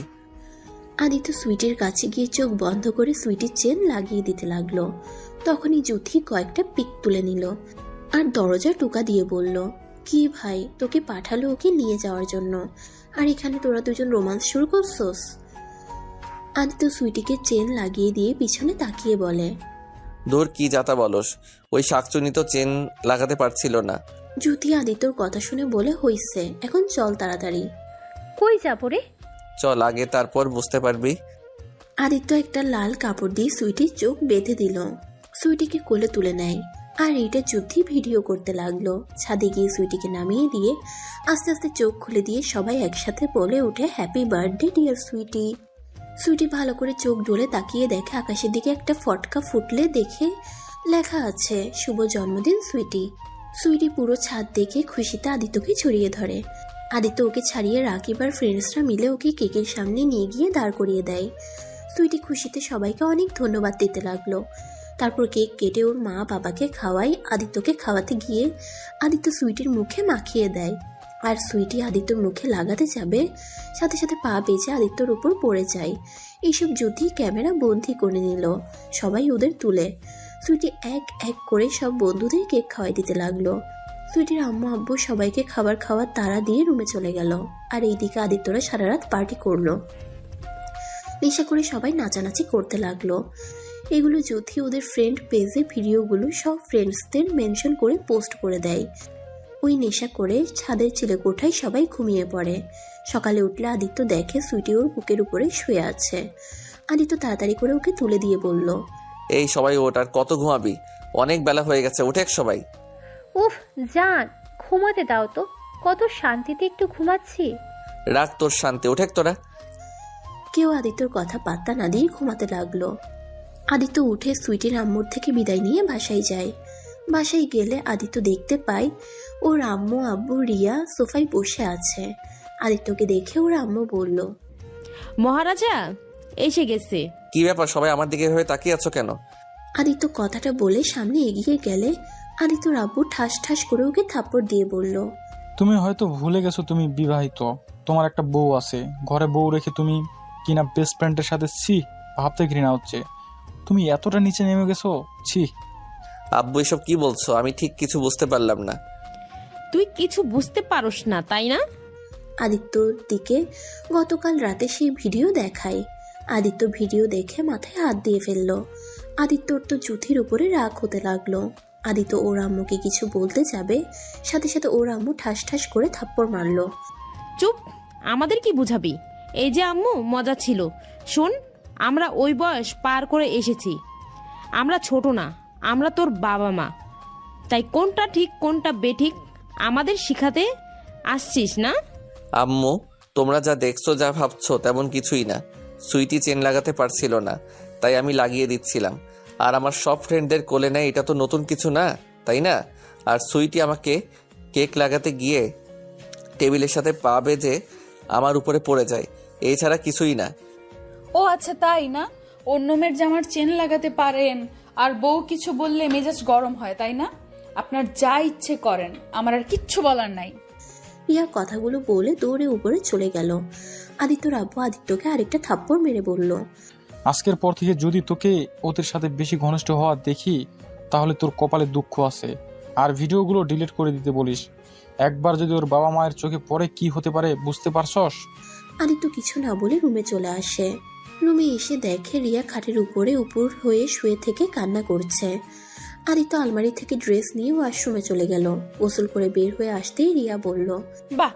[SPEAKER 3] আদিত্য সুইটির কাছে গিয়ে চোখ বন্ধ করে সুইটির চেন লাগিয়ে দিতে লাগলো। তখনই জ্যোতি কয়েকটা পিক তুলে নিল আর দরজা টোকা দিয়ে বলল, কি ভাই, তোকে পাঠালো ওকে নিয়ে যাওয়ার জন্য, আর এখানে তোরা দুজন রোমান্স শুরু করছোস? আদিত্য সুইটিকে চেন লাগিয়ে দিয়ে পিছনে তাকিয়ে বলে,
[SPEAKER 1] দূর, কি যাতা বলস, ওই শাকচুনি তো চেন লাগাতে পারছিল না।
[SPEAKER 3] জ্যোতি আদিত্যর কথা শুনে বলে, হইছে, এখন চল তাড়াতাড়ি।
[SPEAKER 6] কই যাবো রে?
[SPEAKER 1] চল আগে, তারপর বুঝতে পারবি।
[SPEAKER 3] আদিত্য একটা লাল কাপড় দিয়ে সুইটির চোখ বেঁধে দিল, সুইটিকে কোলে তুলে নেয়, আর এইটা যুদ্ধি ভিডিও করতে লাগলো। ছাদে গিয়ে সুইটিকে নামিয়ে দিয়ে আস্তে আস্তে চোখ খুলে দিয়ে সবাই একসাথে বলে ওঠে, happy birthday dear Sweety. Sweety ভালো করে চোখ ডোলে তাকিয়ে দেখে আকাশের দিকে একটা ফটকা ফুটলে দেখে লেখা আছে, শুভ জন্মদিন সুইটি। সুইটি পুরো ছাদ দেখে খুশিতে আদিত্যকে ছড়িয়ে ধরে। আদিত্য ওকে ছাড়িয়ে রাকিব আর ফ্রেন্ডসরা মিলে ওকে কেকের সামনে নিয়ে গিয়ে দাঁড় করিয়ে দেয়। সুইটি খুশিতে সবাইকে অনেক ধন্যবাদ দিতে লাগলো। তারপর কেক কেটে ওর মা বাবাকে খাওয়াই। আদিত্যকে খাওয়াতে গিয়ে আদিত্য সুইটির মুখে মাখিয়ে দেয়, আর সুইটি আদিত্যর মুখে লাগাতে যাবে, সাথে সাথে পা বেজে আদিত্যর উপর পড়ে যায়। এইসব যদি ক্যামেরা বন্দি করে নিল। সবাই ওদের তুলে সুইটি এক এক করে সব বন্ধুদের কেক খাওয়াই দিতে লাগলো। সুইটির আম্মু আব্বু সবাইকে খাবার খাওয়ার তাড়া দিয়ে রুমে চলে গেল, আর এইদিকে আদিত্যরা সারা রাত পার্টি করলো। নেশা করে সবাই নাচানাচি করতে লাগলো। এগুলো যদি ওদের ফ্রেন্ড পেজে ভিডিওগুলো সব ফ্রেন্ডসদের মেনশন করে পোস্ট করে দেয়। ওই নেশা করে ছাদের চিলেকোঠায় সবাই ঘুমিয়ে পড়ে। সকালে উঠলে আদিত্য দেখে সুইটি ওর বুকের উপরে শুয়ে আছে। আদিত্য তাড়াতাড়ি করে ওকে তুলে দিয়ে বলল,
[SPEAKER 1] এই সবাই ওঠ, আর কত ঘুমাবি? অনেক বেলা হয়ে গেছে, ওঠে সবাই।
[SPEAKER 6] উফ জান, ঘুমাতে দাও তো, কত শান্তিতে একটু ঘুমাচ্ছি।
[SPEAKER 1] রাখ তোর শান্তি, ওঠে তোরা।
[SPEAKER 3] কেউ আদিত্যর কথা পাত্তা না দিয়ে ঘুমাতে লাগলো। আদিত্য উঠে সুইটির আম্মুর থেকে বিদায় নিয়ে বাসায় যায়। বাসায় গেলে আদিত্য দেখতে পায় ওর আম্মু আব্বু রিয়া সোফায় বসে আছে। আদিত্যকে দেখে ওর আম্মু বলল,
[SPEAKER 4] মহারাজা এসে গেছে।
[SPEAKER 1] কি ব্যাপার, সবাই আমার দিকে হয়ে তাকিয়ে আছো কেন?
[SPEAKER 3] আদিত্য কথাটা বলে সামনে এগিয়ে গেলে আদিত্যর আব্বু ঠাস ঠাস করে ওকে থাপ্পড় দিয়ে বলল,
[SPEAKER 7] তুমি হয়তো ভুলে গেছো তুমি বিবাহিত, তোমার একটা বউ আছে। ঘরে বউ রেখে তুমি কিনা বেস্ট ফ্রেন্ডের সাথে ছি, ভাবতে ঘৃণা হচ্ছে। তুমি এতটা নিচে নেমে গেছো, ছি।
[SPEAKER 1] আব্বু এসব কি বলছো? আমি ঠিক কিছু বুঝতে পারলাম না।
[SPEAKER 4] তুই কিছু বুঝতে পারোস না তাই না?
[SPEAKER 3] আদিত্যর দিকে গতকাল রাতে সেই ভিডিও দেখায়। আদিত্য ভিডিও দেখে মাথায় হাত দিয়ে ফেলল। আদিত্যর তো জুথির উপরে রাগ হতে লাগলো। আদিত্য ওর আম্মুকে কিছু বলতে যাবে, সাথে সাথে ওর আম্মু ঠাস ঠাস করে থাপ্পড় মারলো।
[SPEAKER 4] চুপ, আমাদের কি বুঝাবি? এই যে আম্মু মজা ছিল। শোন, আমরা ওই বয়স পার করে এসেছি। আমরা ছোট না, আমরা তোর বাবা মা। তাই কোনটা ঠিক কোনটা বেঠিক আমাদের শিখাতে আসছিস না?
[SPEAKER 1] আম্মু, তোমরা যা দেখছো যা ভাবছো তেমন কিছুই না। সুইটি চেন লাগাতে পারছিল না, তাই আমি লাগিয়ে দিচ্ছিলাম। আর আমার সব ফ্রেন্ডদের কোলে নেয়, এটা তো নতুন কিছু না, তাই না? আর সুইটি আমাকে কেক লাগাতে গিয়ে টেবিলের সাথে পা বেজে আমার উপরে পড়ে যায়, এছাড়া কিছুই না।
[SPEAKER 2] ও আচ্ছা, তাই না? অন্য মেয়ের জামার চেন লাগাতে পারেন আর বউ কিছু বললে মেজাজ গরম হয়, তাই না? আপনার যা ইচ্ছে করেন, আমার আর কিচ্ছু বলার নাই।
[SPEAKER 3] রিয়া কথাগুলো বলে দৌড়ে উপরে চলে গেল। আদিত্যর আব্বু আদিত্যকে আরেকটা থাপ্পড় মেরে বলল,
[SPEAKER 7] আজকের পর থেকে যদি তোকে ওদের সাথে বেশি ঘনিষ্ঠ হওয়া দেখি, তাহলে তোর কপালে দুঃখ আছে। আর ভিডিওগুলো ডিলিট করে দিতে বলিস। একবার যদি ওর বাবা মায়ের চোখে পড়ে কি হতে পারে বুঝতে পারছস?
[SPEAKER 3] আদিত্য কিছু না বলে রুমে চলে আসে। রুমে এসে দেখে রিয়া খাটের উপরে উপর হয়ে শুয়ে থেকে কান্না করছে। আদিত্য আলমারি থেকে ড্রেস নিয়ে ওয়াশরুমে চলে গেল। গোসল করে বের হয়ে আসতেই রিয়া বলল,
[SPEAKER 2] বাহ,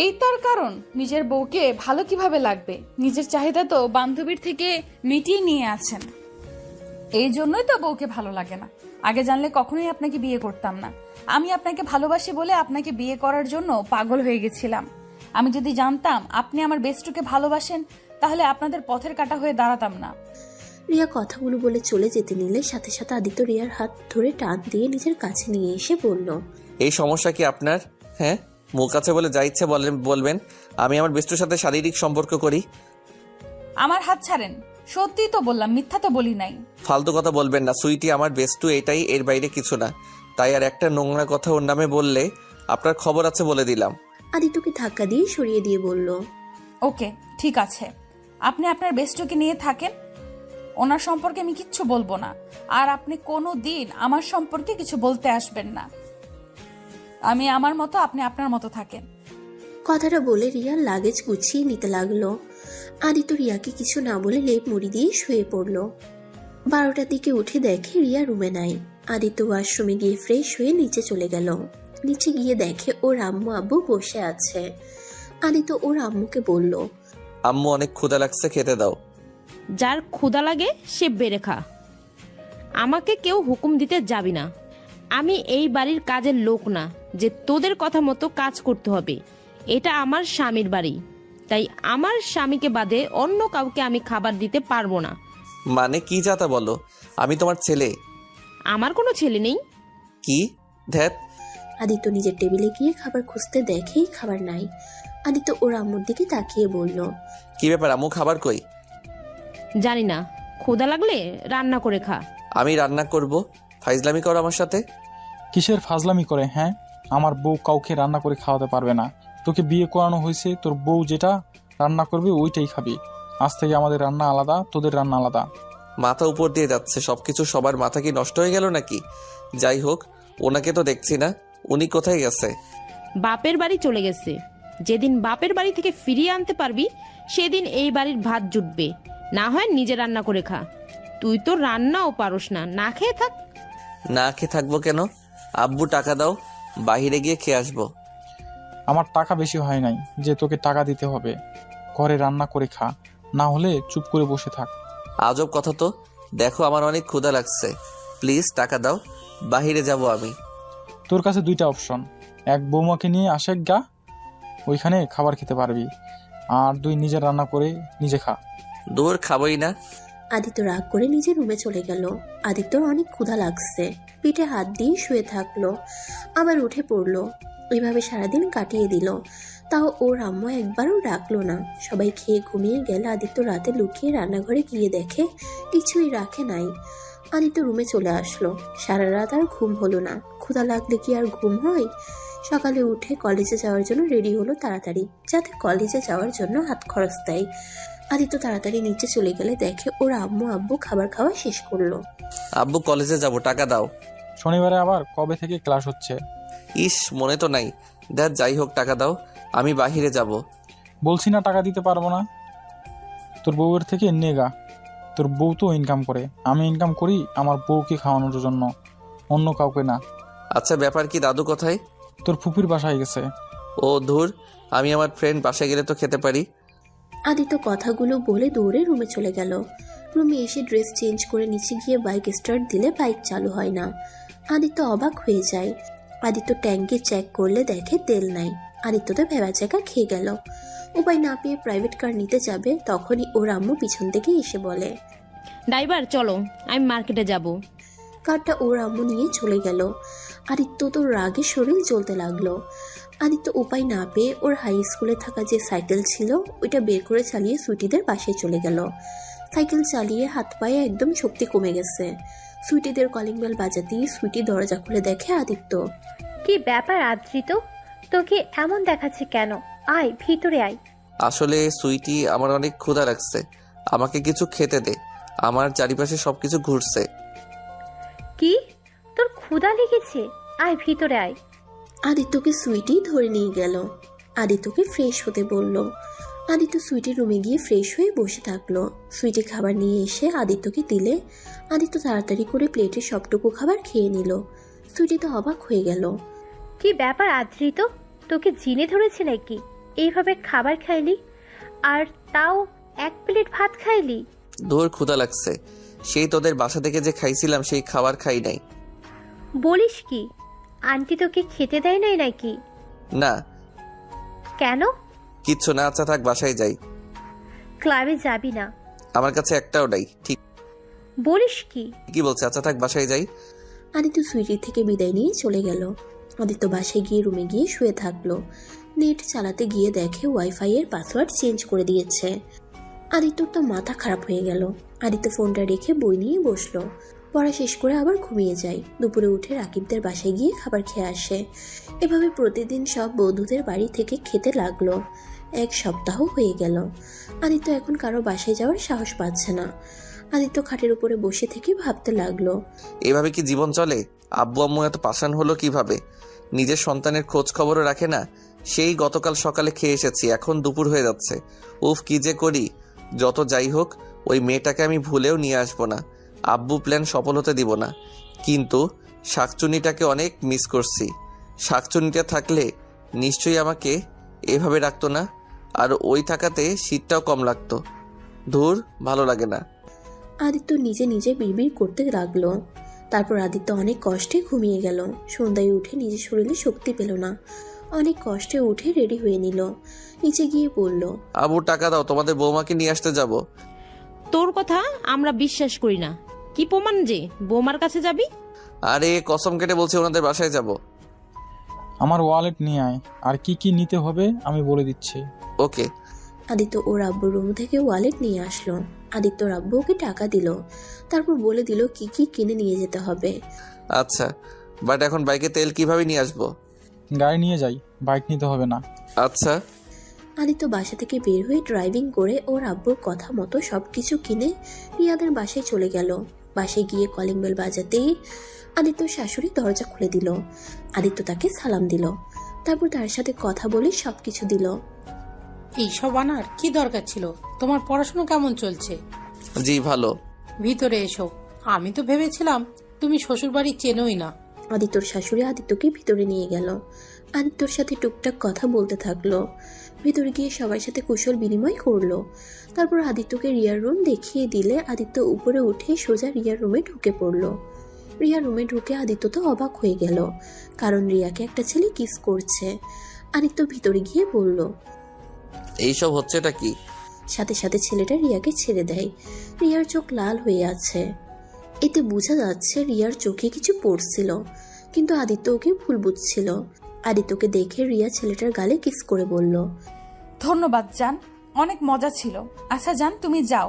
[SPEAKER 2] এই তার কারণ? নিজের বউকে ভালো কিভাবে লাগবে? নিজের চাহিদা তো বান্ধবীর থেকে মিটিয়ে নিয়ে আছেন, এই জন্যই তো বউকে ভালো লাগে না। আগে জানলে কখনোই আপনাকে বিয়ে করতাম না। আমি আপনাকে ভালোবাসি বলে আপনাকে বিয়ে করার জন্য পাগল হয়ে গেছিলাম। আমি যদি জানতাম আপনি আমার বেস্টুকে ভালোবাসেন, তাহলে আপনাদের পথের কাঁটা হয়ে দাঁড়াতাম না।
[SPEAKER 3] রিয়া কথাগুলো বলে চলে যেতে নিলে সাথে সাথে আদিত্য রিয়ার হাত ধরে টান দিয়ে নিজের কাছে নিয়ে এসে বলল,
[SPEAKER 1] এই সমস্যা কি আপনার? হ্যাঁ, মুখ আছে বলে যা ইচ্ছে বলবেন। আমি আমার বেস্টুর সাথে শারীরিক সম্পর্ক করি।
[SPEAKER 2] আমার হাত ছাড়েন। সত্যিই তো বললাম, মিথ্যা তো বলি নাই।
[SPEAKER 1] ফালতু কথা বলবেন না। সুইটি আমার বেস্টু, এটাই, এর বাইরে কিছু না। তাই আর একটা নোংরা কথা ওর নামে বললে আপনার খবর আছে বলে দিলাম।
[SPEAKER 3] আদিত্যকে ধাক্কা দিয়ে সরিয়ে দিয়ে বলল,
[SPEAKER 2] ওকে, ঠিক আছে, আপনি আপনার বেস্টুকে নিয়ে থাকেন। ওনার সম্পর্কে আমি কিচ্ছু বলবো না। আর আপনি কোনো দিন আমার সম্পর্কে কিছু বলতে আসবেন না। আমি আমার মতো, আপনি আপনার মতো থাকেন।
[SPEAKER 3] কথাটা বলে রিয়ার লাগেজ গুছিয়ে নিতে লাগলো। আদিত্য রিয়াকে কিছু না বলে লেপ মুড়ি দিয়ে শুয়ে পড়ল। 12টার দিকে উঠে দেখে রিয়া রুমে নাই। আদিত্য ওয়াশরুমে গিয়ে ফ্রেশ হয়ে নিচে চলে গেল। নিচে গিয়ে দেখে ওর আম্মু আব্বু বসে আছে। আদিত্য ওর আম্মুকে বলল,
[SPEAKER 1] আম্মু, অনেক ক্ষুধা লাগছে, খেতে দাও।
[SPEAKER 4] যার ক্ষুধা লাগে সে বেড়ে খা। আমাকে কেউ হুকুম দিতে যাবি না। আমি এই বাড়ির কাজের লোক না যে তোদের কথা মতো কাজ করতে হবে। এটা আমার স্বামীর বাড়ি, তাই আমার স্বামীকে বাদে অন্য কাউকে আমি খাবার দিতে পারবো না।
[SPEAKER 1] মানে কি যাতা বলো? আমি তোমার ছেলে।
[SPEAKER 4] আমার কোনো ছেলে নেই।
[SPEAKER 1] কি ধ্যাত?
[SPEAKER 3] আদিত্য নিজের টেবিলে গিয়ে খাবার খুঁজতে দেখেই খাবার নাই। আদিত্য ওর আম্মুর দিকে তাকিয়ে বলল,
[SPEAKER 1] কি ব্যাপার আম্মু, খাবার কই?
[SPEAKER 4] জানি না, ক্ষুধা লাগলে রান্না করে খা।
[SPEAKER 1] আমি রান্না করব? ফাইজলামি করো আমার সাথে?
[SPEAKER 7] কিসের ফাজলামি করে? হ্যাঁ, আমার বউ কাউকে রান্না করে খাওয়াতে পারবে না। তোকে বিয়ে করানো হয়েছে, তোর বউ যেটা রান্না করবে ওইটাই খাবি। আজ থেকে আমাদের রান্না আলাদা, তোদের রান্না আলাদা।
[SPEAKER 1] মাথা উপর দিয়ে যাচ্ছে সবকিছু। সবার মাথা কি নষ্ট হয়ে গেল নাকি? যাই হোক, ওনাকে তো দেখছি না, উনি কোথায় গেছে?
[SPEAKER 4] বাপের বাড়ি চলে গেছে। যেদিন বাপের বাড়ি থেকে ফিরিয়ে আনতে পারবি সেদিন এই বাড়ির ভাত জুটবে। না হয় নিজে রান্না করে খা। তুই তো রান্নাও পারোস না, না খেয়ে থাক।
[SPEAKER 1] না খেয়ে থাকবো কেন? আব্বু টাকা দাও, বাহিরে গিয়ে খেয়ে আসবো।
[SPEAKER 7] আমার টাকা বেশি হয় নাই যে তোকে টাকা দিতে হবে। ঘরে রান্না করে খা, না হলে চুপ করে বসে থাক।
[SPEAKER 1] আজব কথা তো। দেখো, আমার অনেক ক্ষুধা লাগছে, প্লিজ টাকা দাও, বাহিরে যাব আমি।
[SPEAKER 7] তোর কাছে দুইটা অপশন, এক বৌমাকে নিয়ে আসে গা, ওইখানে খাবার খেতে পারবি, আর দুই নিজে রান্না করে নিজে খা।
[SPEAKER 1] দূর, খাবোই না।
[SPEAKER 3] আদিত্য রাগ করে নিজের রুমে চলে গেল। আদিত্যর অনেক ক্ষুধা লাগছে, পিঠে হাত দিয়ে শুয়ে থাকলো, আবার উঠে পড়লো। ওইভাবে সারাদিন কাটিয়ে দিল। তাও ওর আম্মু একবারও ডাকলো না। সবাই খেয়ে ঘুমিয়ে গেলে আদিত্য রাতে লুকিয়ে রান্নাঘরে গিয়ে দেখে কিছুই রাখে নাই। আদিত্য রুমে চলে আসলো। সারা রাত আর ঘুম হলো না। ক্ষুধা লাগলে কি আর ঘুম হয়? সকালে উঠে কলেজে যাওয়ার জন্য রেডি হলো তাড়াতাড়ি, যাতে কলেজে যাওয়ার জন্য হাত খরচ দেয়। আদিত্য তাড়াতাড়ি নিচে চলে গেলে দেখে ওর আব্বু খাবার খাওয়া শেষ করলো।
[SPEAKER 1] আব্বু কলেজে যাব, টাকা দাও।
[SPEAKER 7] শনিবারে আবার কবে থেকে ক্লাস হচ্ছে?
[SPEAKER 1] ইস, মনে তো নাই। দেখ, যাই হোক টাকা দাও, আমি বাহিরে যাব।
[SPEAKER 7] বলছি না টাকা দিতে পারবো না। তোর বউয়ের থেকে নেগা। তোর বউ তো ইনকাম করে, আমি ইনকাম করি আমার বউকে খাওয়ানোর জন্য, অন্য কাউকে না।
[SPEAKER 1] আচ্ছা, ব্যাপার কি? দাদু কোথায়?
[SPEAKER 7] তোর ফুপির বাসায় গেছে।
[SPEAKER 1] ও ধুর, আমি আমার ফ্রেন্ড বাসায় গেলে তো খেতে পারি।
[SPEAKER 3] আদিত্য কথাগুলো বলে দৌড়ে রুমে চলে গেল। রুমে এসে ড্রেস চেঞ্জ করে নিচে গিয়ে বাইক স্টার্ট দিলে বাইক চালু হয় না। আদিত্য অবাক হয়ে যায়। আদিত্য ট্যাঙ্কে চেক করলে দেখে তেল নাই। আদিত্য তো ভেবাচাকা খেয়ে গেল। উপায় না পেয়ে প্রাইভেট কার নিতে যাবে, তখনই ওর আম্মু পিছন থেকে এসে বলে,
[SPEAKER 4] ড্রাইভার চলো, আমি মার্কেটে যাব।
[SPEAKER 3] কারটা ওর আম্মু নিয়ে চলে গেল। আদিত্য তো রাগে শরীর জ্বলতে লাগলো। আদিত্য উপায় না পেয়ে ওর হাই স্কুলে থাকা যে সাইকেল ছিল ওইটা বের করে চালিয়ে সুইটিদের বাসায় চলে গেল। সাইকেল চালিয়ে হাত পায়ে একদম শক্তি কমে গেছে। সুইটিদের কলিং বেল বাজাতেই সুইটি দরজা খুলে দেখে আদিত্য।
[SPEAKER 6] কি ব্যাপার আদ্রিত, তোকে এমন দেখাচ্ছে কেন? আয় ভিতরে আয়।
[SPEAKER 1] আসলে সুইটি, আমার অনেক ক্ষুধা লাগছে, আমাকে কিছু খেতে দে। আমার চারিপাশে সবকিছু ঘুরছে।
[SPEAKER 6] কি, তোর ক্ষুধা লেগেছে? আয় ভিতরে আয়।
[SPEAKER 3] আদিত্যকে সুইটি ধরে নিয়ে গেল। আদিত্যকে ফ্রেশ হতে বলল। আদিত্য সুইটির রুমে গিয়ে ফ্রেশ হয়ে বসে থাকলো। সুইটি খাবার নিয়ে এসে আদিত্যকে দিলে আদিত্য তাড়াতাড়ি করে প্লেটে সবটুকু খাবার খেয়ে নিল। সুইটি তো অবাক হয়ে গেল।
[SPEAKER 6] কি ব্যাপার আদ্রিত, তোকে জিনে ধরেছে নাকি? এইভাবে খাবার খাইলি, আর তাও এক প্লেট ভাত খাইলি?
[SPEAKER 1] ধুর, ক্ষুধা লাগছে। সেই তোদের বাসা থেকে যে খাইছিলাম সেই খাবার খাই নাই।
[SPEAKER 6] বলিস কি, আন্টি তোকে খেতে দেয় নাই নাকি?
[SPEAKER 1] না,
[SPEAKER 6] কেন?
[SPEAKER 1] কিচ্ছু না। আচ্ছা থাক, বাসায় যাই।
[SPEAKER 6] ক্লাবে যাবি না?
[SPEAKER 1] আমার কাছে একটাও নাই। ঠিক
[SPEAKER 6] বলিস কি?
[SPEAKER 1] কি বলছে? আচ্ছা থাক, বাসায় যাই।
[SPEAKER 3] আদিত্য সুইটির থেকে বিদায় নিয়ে চলে গেল। আদিত্য বাসায় গিয়ে রুমে গিয়ে শুয়ে থাকলো। নেট চালাতে গিয়ে দেখে ওয়াইফাই এর পাসওয়ার্ড চেঞ্জ করে দিয়েছে। আদিত্যর তো মাথা খারাপ হয়ে গেল। আদিত্য ফোনটা রেখে বই নিয়ে বসলো। পড়া শেষ করে আবার ঘুমিয়ে যায়। দুপুরে উঠে রাকিবদের বাসায় গিয়ে খাবার খেয়ে আসে। এভাবে প্রতিদিন সব বন্ধুদের বাড়ি থেকে খেতে লাগলো। 1 সপ্তাহ হয়ে গেল। আদিত্য এখন কারো বাসায় যাওয়ার সাহস পাচ্ছে না। আদিত্য খাটের উপরে বসে থেকে ভাবতে লাগলো,
[SPEAKER 1] এভাবে কি জীবন চলে? আব্বু আম্মু এত পাষাণ হলো কিভাবে? নিজের সন্তানের খোঁজ খবরও রাখে না। সেই গতকাল সকালে খেয়ে এসেছি, এখন দুপুর হয়ে যাচ্ছে। উফ, কি যে করি। যত যাই হোক, ওই মেয়েটাকে আমি ভুলেও নিয়ে আসবো না। আব্বু প্ল্যান সফল হতে দিব না। কিন্তু শাকচুনিটাকে অনেক মিস করছি। শাকচুনিটা থাকলে নিশ্চয়ই আমাকে এভাবে রাখতো না, আর ওই থাকাতে শীতটাও কম লাগতো। ধুর, ভালো লাগে না।
[SPEAKER 3] আদিত্য নিজে নিজে বিড়বিড় করতে লাগলো। তারপর আদিত্য অনেক কষ্টে ঘুমিয়ে গেল। সন্ধ্যায় উঠে নিজের শরীরে শক্তি পেল না। অনেক কষ্টে উঠে রেডি হয়ে নিল। নিচে গিয়ে বলল,
[SPEAKER 1] আবু টাকা দাও, তোমাদের বৌমাকে নিয়ে আসতে যাব।
[SPEAKER 4] তোর কথা আমরা বিশ্বাস করি না। কি প্রমাণ যে বৌমার কাছে যাবি?
[SPEAKER 1] আরে কসম কেটে বলছি, ওনাদের বাসায় যাব।
[SPEAKER 7] আমার ওয়ালেট নিয়ে আয়, আর কি কি নিতে হবে আমি বলে দিচ্ছি।
[SPEAKER 1] ওকে।
[SPEAKER 3] আদিত্য ওর আব্বুর রুম থেকে ওয়ালেট নিয়ে আসলো। আদিত্যর আব্বু ওকে টাকা দিল। তারপর বলে দিল কি কি কিনে নিয়ে যেতে হবে।
[SPEAKER 1] আচ্ছা, বাট এখন বাইকে তেল কিভাবে নিয়ে আসবো?
[SPEAKER 7] গাড়ি নিয়ে যাই, বাইক নিতে হবে না।
[SPEAKER 1] আচ্ছা।
[SPEAKER 3] আদিত্য বাসা থেকে বের হয়ে ড্রাইভিং করে ওর আব্বুর কথা মতো সবকিছু কিনে রিয়াদের বাসায় চলে গেল। বাসায় গিয়ে কলিং বেল বাজাতেই আদিত্যর শাশুড়ি দরজা খুলে দিল। আদিত্য তাকে সালাম দিল। তারপর তার সাথে কথা বলে সবকিছু দিল।
[SPEAKER 8] এইসব আনার কি দরকার ছিল? তোমার পড়াশোনা কেমন চলছে?
[SPEAKER 1] জি ভালো।
[SPEAKER 8] ভিতরে এসো। আমি তো ভেবেছিলাম তুমি শ্বশুর বাড়ি চেনোই না।
[SPEAKER 3] আদিত্যর শাশুড়ি আদিত্যকে ভিতরে নিয়ে গেল। আদিত্যর সাথে টুকটাক কথা বলতে থাকলো। ভিতরে গিয়ে সবার সাথে কুশল বিনিময় করলো। তারপর আদিত্যকে রিয়ার রুম দেখিয়ে দিলে আদিত্য উপরে উঠে সোজা রিয়ার রুমে ঢুকে পড়লো। রিয়ার রুমে ঢুকে আদিত্য তো অবাক হয়ে গেল, কারণ রিয়াকে একটা ছেলে কিস করছে। আদিত্য ভিতরে গিয়ে বলল,
[SPEAKER 1] এইসব হচ্ছেটা কি?
[SPEAKER 3] সাথে সাথে ছেলেটা রিয়াকে ছেড়ে দেয়। রিয়ার চোখ লাল হয়ে আছে, এতে বোঝা যাচ্ছে রিয়ার চোখে কিছু পড়ছিল, কিন্তু আদিত্য ওকে ভুল বুঝছিল। আদিত্যকে দেখে রিয়া ছেলেটার গালে কিস করে বলল,
[SPEAKER 2] ধন্যবাদ জান, অনেক মজা ছিল। আচ্ছা জান, তুমি যাও,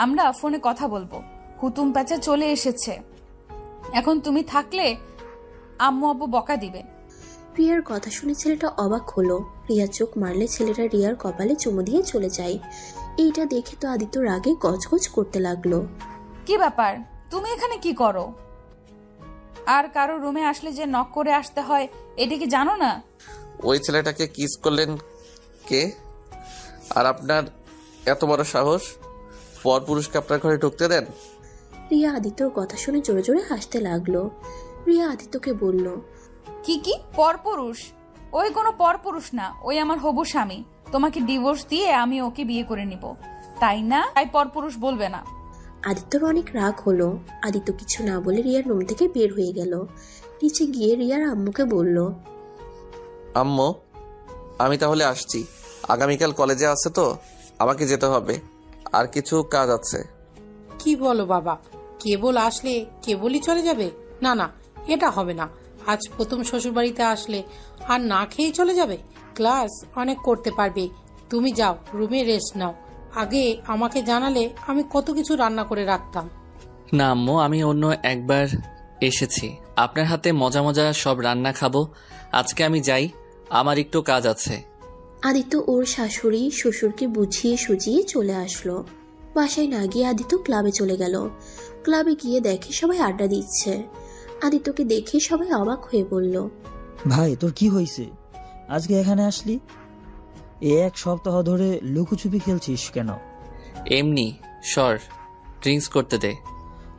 [SPEAKER 2] আমরা ফোনে কথা বলবো। হুতুম প্যাচা চলে এসেছে, এখন তুমি থাকলে আম্মু আব্বু বকা দিবে।
[SPEAKER 3] রিয়ার কথা শুনে ছেলেটা অবাক হলো। রিয়া চোখ মারলে ছেলেটা রিয়ার কপালে চুমু দিয়ে চলে যায়। এইটা দেখে তো আদিত্য রাগে গজগজ করতে লাগলো।
[SPEAKER 2] কি ব্যাপার, তুমি এখানে কি করো? আর কারো রুমে আসলে যে নক করে আসতে হয়, এটা কি জানো না?
[SPEAKER 1] ওই ছেলেটাকে কিস করলেন কে? আর আপনার এত বড় সাহস, পরপুরুষকে আপনার ঘরে ঢুকতে দেন?
[SPEAKER 3] রিয়া আদিত্যর কথা শুনে জোরে জোরে হাসতে লাগলো। রিয়া আদিত্যকে বলল,
[SPEAKER 2] কি কি পরপুরুষ? ওই কোনো পরপুরুষ না, ওই আমার হবু স্বামী। তোমাকে ডিভোর্স দিয়ে আমি ওকে বিয়ে করে নিব, তাই না? তাই পরপুরুষ বলবে না।
[SPEAKER 3] আদিত্যর অনেক রাগ হলো। আদিত্য কিছু না বলে রিয়ার রুম থেকে বের হয়ে গেল। নিচে গিয়ে রিয়ার আম্মুকে বলল,
[SPEAKER 1] আম্মু, আমি তাহলে আসছি। আগামীকাল কলেজে আছে তো, আমাকে যেতে হবে, আর কিছু কাজ আছে।
[SPEAKER 8] কি বলো বাবা, কেবল আসলে কেবলই চলে যাবে? না না, এটা হবে না। আজ প্রথম শ্বশুরবাড়িতে আসলে আর না খেয়ে চলে যাবে? ক্লাস অনেক করতে পারবে, তুমি যাও রুমে রেস্ট নাও। আগে আমাকে জানালে আমি কত কিছু রান্না করে রাখতাম।
[SPEAKER 9] না আম্মু, আমি অন্য একবার এসেছি, আপনার হাতে মজা মজা সব রান্না খাবো। আজকে আমি যাই, আমার একটু কাজ আছে।
[SPEAKER 3] আদিত্য ওর শাশুড়ি শ্বশুরকে বুঝিয়ে সুজিয়ে চলে আসলো। বাসায় না গিয়ে আদিত্য ক্লাবে চলে গেল। ক্লাবে গিয়ে দেখে সবাই আড্ডা দিচ্ছে। আদিত্যকে দেখে সবাই অবাক হয়ে বলল,
[SPEAKER 5] ভাই তোর কি হয়েছে? আজকে এখানে আসলি? এক সপ্তাহ ধরে লুকোচুপি খেলছিস কেন?
[SPEAKER 9] এমনি সর, ড্রিঙ্কস করতে দে।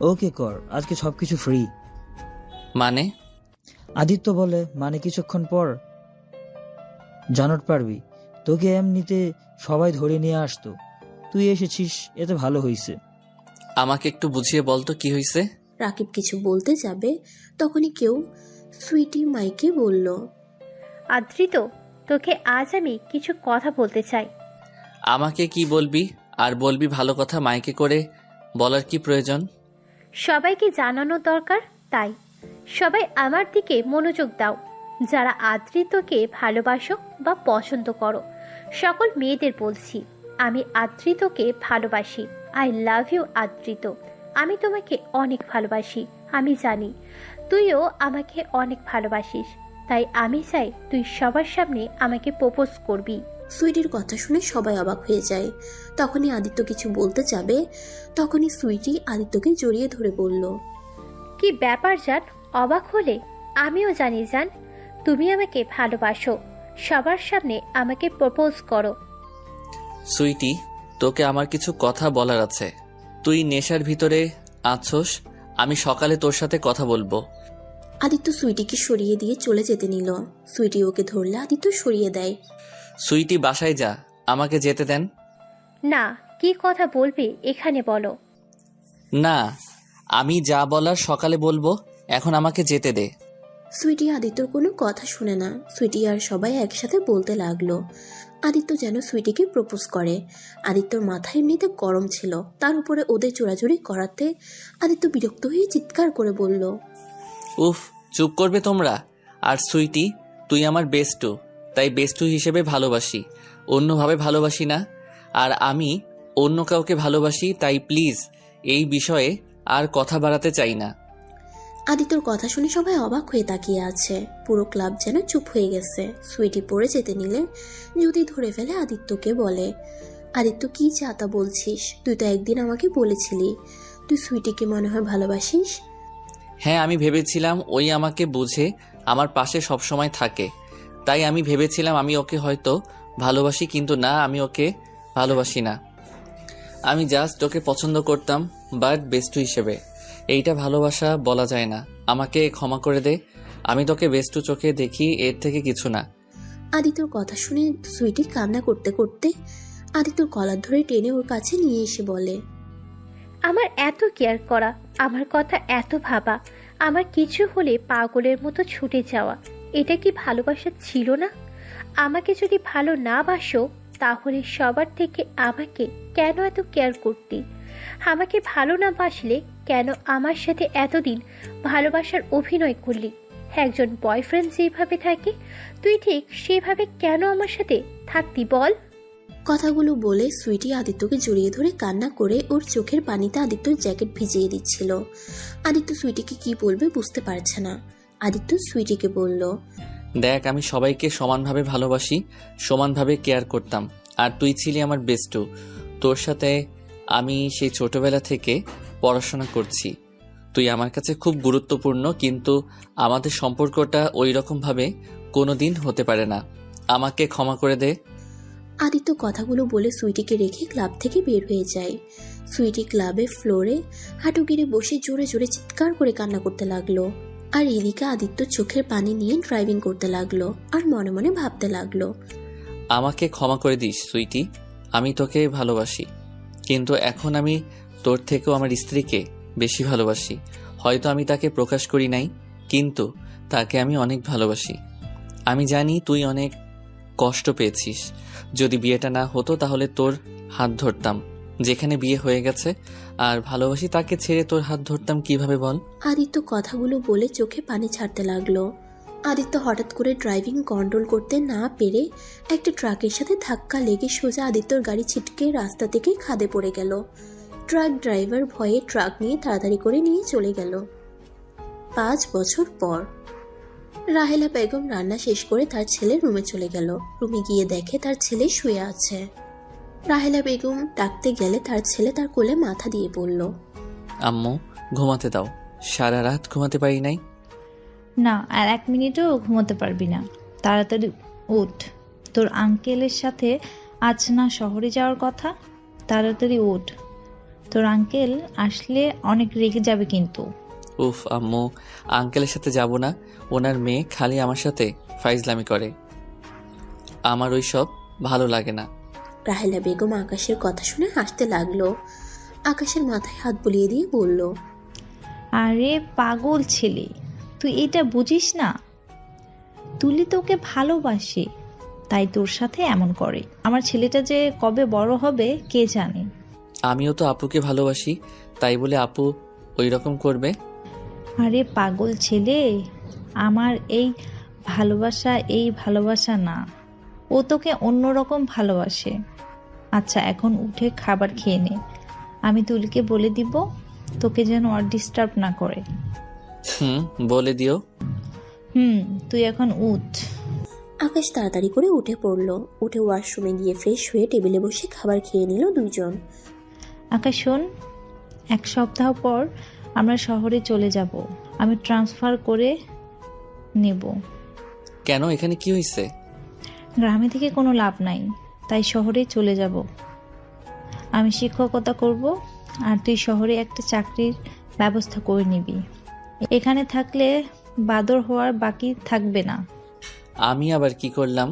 [SPEAKER 5] ওকে কর, আজকে সবকিছু ফ্রি।
[SPEAKER 9] মানে?
[SPEAKER 5] আদিত্য বলে মানে কিছুক্ষণ পর জানট পারবি। তোকে এমনিতে সবাই ধরে নিয়ে আসতো, তুই এসেছিস, এতে ভালো হয়েছে।
[SPEAKER 9] আমাকে একটু বুঝিয়ে বল তো কি হয়েছে।
[SPEAKER 3] রাকিব কিছু বলতে যাবে, তখনই কেউ সুইটি মাইকে বলল,
[SPEAKER 6] আদ্রিত, তোকে আজ আমি কিছু কথা বলতে চাই।
[SPEAKER 9] আমাকে কি বলবি? আর বলবি ভালো কথা, মাইকে করে বলার কি প্রয়োজন?
[SPEAKER 6] সবাইকে জানানো দরকার, তাই সবাই আমার দিকে মনোযোগ দাও। যারা আদ্রিতকে ভালোবাসো বা পছন্দ করো, সকল মেয়েদের বলছি, আমি আদ্রিতকে ভালোবাসি। I love you Adrit. আমি তোমাকে অনেক ভালোবাসি। আমি জানি তুইও আমাকে অনেক ভালোবাসিস, তাই আমি চাই তুই সবার সামনে আমাকে প্রপোজ করবি।
[SPEAKER 3] সুইটির কথা শুনে সবাই অবাক হয়ে যায়। তখনই আদিত্য কিছু বলতে যাবে, তখনই সুইটি আদিত্যকে জড়িয়ে ধরে বলল,
[SPEAKER 6] কি ব্যাপার জান, অবাক হলে? আমিও জানি জান, তুমি আমাকে ভালোবাসো। সবার সামনে আমাকে প্রপোজ করো।
[SPEAKER 9] সুইটি, তোকে আমার কিছু কথা বলার আছে। তুই নেশার ভিতরে আছোস, আমি সকালে তোর সাথে কথা বলবো।
[SPEAKER 3] আদিত্য সুইটিকে সরিয়ে দিয়ে চলে যেতে নিল। সুইটি ওকে ধরলে আদিত্য সরিয়ে দেয়।
[SPEAKER 9] সুইটি বাসায় যা, আমাকে যেতে দেন।
[SPEAKER 6] না, কি কথা বলবে এখানে বলো।
[SPEAKER 9] না, আমি যা বলার সকালে বলবো, এখন আমাকে যেতে দে।
[SPEAKER 3] সুইটি আদিত্যর কোনো কথা শুনে না। সুইটি আর সবাই একসাথে বলতে লাগলো। আদিত্য যেন সুইটিকে প্রপোজ করে। আদিত্যর মাথা এমনিতে গরম ছিল, তার উপরে ওদের চোরাচুরি করাতে আদিত্য বিরক্ত হয়ে চিৎকার করে বলল,
[SPEAKER 9] উফ, চুপ করবে তোমরা। আর সুইটি, তুই আমার বেস্টু, তাই বেস্টু হিসেবে ভালোবাসি, অন্যভাবে ভালোবাসি না। আর আমি অন্য কাউকে ভালোবাসি, তাই প্লিজ এই বিষয়ে আর কথা বাড়াতে চাই না।
[SPEAKER 3] আদিত্যর কথা শুনে সবাই অবাক হয়ে তাকিয়ে আছে। পুরো ক্লাব যেন চুপ হয়ে গেছে। সুইটি পড়ে যেতে নিলে যদি ধরে ফেলে আদিত্যকে বলে, আদিত্য কি চাতা বলছিস? তুই তো একদিন আমাকে বলেছিলি তুই সুইটিকে মনে হয় ভালোবাসিস।
[SPEAKER 9] হ্যাঁ, আমি ভেবেছিলাম ওই আমাকে বুঝে আমার পাশে সবসময় থাকে, তাই আমি ভেবেছিলাম আমি ওকে হয়তো ভালোবাসি, কিন্তু না, আমি ওকে ভালোবাসি না। আমি জাস্ট ওকে পছন্দ করতাম, বাট বেস্টু হিসেবে। এইটা ভালোবাসা বলা যায় না। আমাকে ক্ষমা করে দে, আমি তোকে বেস্টু চোখে দেখি, এর থেকে কিছু না।
[SPEAKER 3] আদিত্যর কথা শুনে সুইটি কান্না করতে করতে আদিত্যর কলার ধরে টেনে ওর কাছে নিয়ে এসে বলে,
[SPEAKER 6] আমার এত কেয়ার করা, আমার কথা এত ভাবা, আমার কিছু হলে পাগলের মতো ছুটে যাওয়া, এটা কি ভালোবাসা ছিল না? আমাকে যদি ভালো না বাসো তাহলে সবার থেকে আমাকে কেন এত কেয়ার করতি? আমাকে ভালো না বাসলে কেন আমার সাথে এতদিন ভালোবাসার অভিনয় করলি? একজন বয়ফ্রেন্ড যেভাবে থাকে তুই ঠিক সেভাবে কেন আমার সাথে থাকতি বল?
[SPEAKER 3] কথাগুলো বলে সুইটি আদিত্যকে জড়িয়ে ধরে কান্না করে ওর চোখের পানিতে আদিত্যর জ্যাকেট ভিজিয়ে দিচ্ছিল। আদিত্য সুইটিকে কি বলবে বুঝতে পারছে না। আদিত্য সুইটিকে বলল,
[SPEAKER 9] দেখ, আমি সবাইকে সমানভাবে ভালোবাসি, সমানভাবে কেয়ার করতাম। আর তুই ছিলি আমার বেস্টু। তোর সাথে আমি সেই ছোটবেলা থেকে পড়াশোনা করছি। তুই আমার কাছে খুব গুরুত্বপূর্ণ, কিন্তু আমাদের সম্পর্কটা ওই রকমভাবে কোনোদিন হতে পারে না। আমাকে ক্ষমা করে দে।
[SPEAKER 3] আদিত্য কথাগুলো বলে সুইটিকে রেখে ক্লাব থেকে বের হয়ে যায়। সুইটি ক্লাবে ফ্লোরে হাঁটু গেড়ে বসে জোরে জোরে চিৎকার করে কান্না করতে লাগলো। আর এদিকে আদিত্য চোখের পানি নিয়ে ড্রাইভিং করতে লাগলো আর মনে মনে ভাবতে লাগলো,
[SPEAKER 9] আমাকে ক্ষমা করে দিস সুইটি, আমি তোকে ভালোবাসি, কিন্তু এখন আমি তোর থেকেও আমার স্ত্রীকে বেশি ভালোবাসি। হয়তো আমি তাকে প্রকাশ করি নাই, কিন্তু তাকে আমি অনেক ভালোবাসি। আমি জানি তুই অনেক কষ্ট পেয়েছিস। যদি বিয়েটা না হতো তাহলে তোর হাত ধরতাম, যেখানে বিয়ে হয়ে গেছে। আর ভালোবাসি তাকে ছেড়ে তোর হাত ধরতাম কিভাবে বল?
[SPEAKER 3] আদিত্য কথাগুলো বলে চোখে পানি ছাড়তে লাগলো। আদিত্য হঠাৎ করে ড্রাইভিং কন্ট্রোল করতে না পেরে একটা ট্রাকের সাথে ধাক্কা লেগে সোজা আদিত্যর গাড়ি ছিটকে রাস্তা থেকে খাদে পড়ে গেল। ট্রাক ড্রাইভার ভয়ে ট্রাক নিয়ে তাড়াতাড়ি করে নিয়ে চলে গেল। 5 বছর পর রাহেলা বেগম রান্না শেষ করে তার ছেলের রুমে চলে গেল। রুমে গিয়ে দেখে তার ছেলে শুয়ে আছে। রাহেলা বেগম ডাকতে গেলে তার ছেলে তার কোলে মাথা দিয়ে বলল,
[SPEAKER 9] আম্মু, ঘুমাতে দাও, সারা রাত ঘুমাতে পারি নাই।
[SPEAKER 10] না, আর 1 মিনিটও ঘুমোতে পারবি না। তাড়াতাড়ি উঠ, তোর আঙ্কেলের সাথে আজ না শহরে যাওয়ার কথা। তাড়াতাড়ি উঠ, তোর আঙ্কেল আসলে অনেক রেগে যাবে কিন্তু।
[SPEAKER 9] উফ আম্মু, আঙ্কেলের সাথে যাব না। ওনার মেয়ে খালি আমার সাথে ফাইজলামি করে, আমার ওই সব ভালো লাগে না।
[SPEAKER 3] রাহেলা বেগম আকাশের কথা শুনে হাসতে লাগলো। আকাশের মাথায় হাত বুলিয়ে দিয়ে বলল,
[SPEAKER 10] আরে পাগল ছেলে, তুই এটা বুঝিস না? তুলি তোকে ভালোবাসে, তাই তোর সাথে এমন করে। আমার ছেলেটা যে কবে বড় হবে কে জানে।
[SPEAKER 9] আমিও তো আপুকে ভালোবাসি, তাই বলে আপু ওই রকম করবে?
[SPEAKER 10] আরে পাগল ছেলে, আমার এই ভালোবাসা না, ও তোকে অন্যরকম ভালোবাসে। আচ্ছা, এখন উঠে খাবার খেয়ে নে। আমি তুলিকে বলে দিব তোকে যেন আর ডিস্টার্ব না করে।
[SPEAKER 9] বলে দিও।
[SPEAKER 10] তুই এখন উঠ।
[SPEAKER 3] আকাশ তাড়াতাড়ি করে উঠে পড়ল। উঠে ওয়াশরুমে গিয়ে ফ্রেশ হয়ে টেবিলে বসে খাবার খেয়ে নিল দুইজন।
[SPEAKER 10] আকাশ শোন, 1 সপ্তাহ পর আমরা শহরে চলে যাব। আমি ট্রান্সফার করে নেব।
[SPEAKER 9] কেন, এখানে কি হয়েছে?
[SPEAKER 10] গ্রামে থেকে কোনো লাভ নাই, তাই শহরে চলে যাব। আমি শিক্ষকতা করব, আর তুই শহরে একটা চাকরির ব্যবস্থা করে নিবি। এখানে থাকলে বাদর হওয়ার বাকি থাকবে না।
[SPEAKER 9] আমি আবার কি করলাম?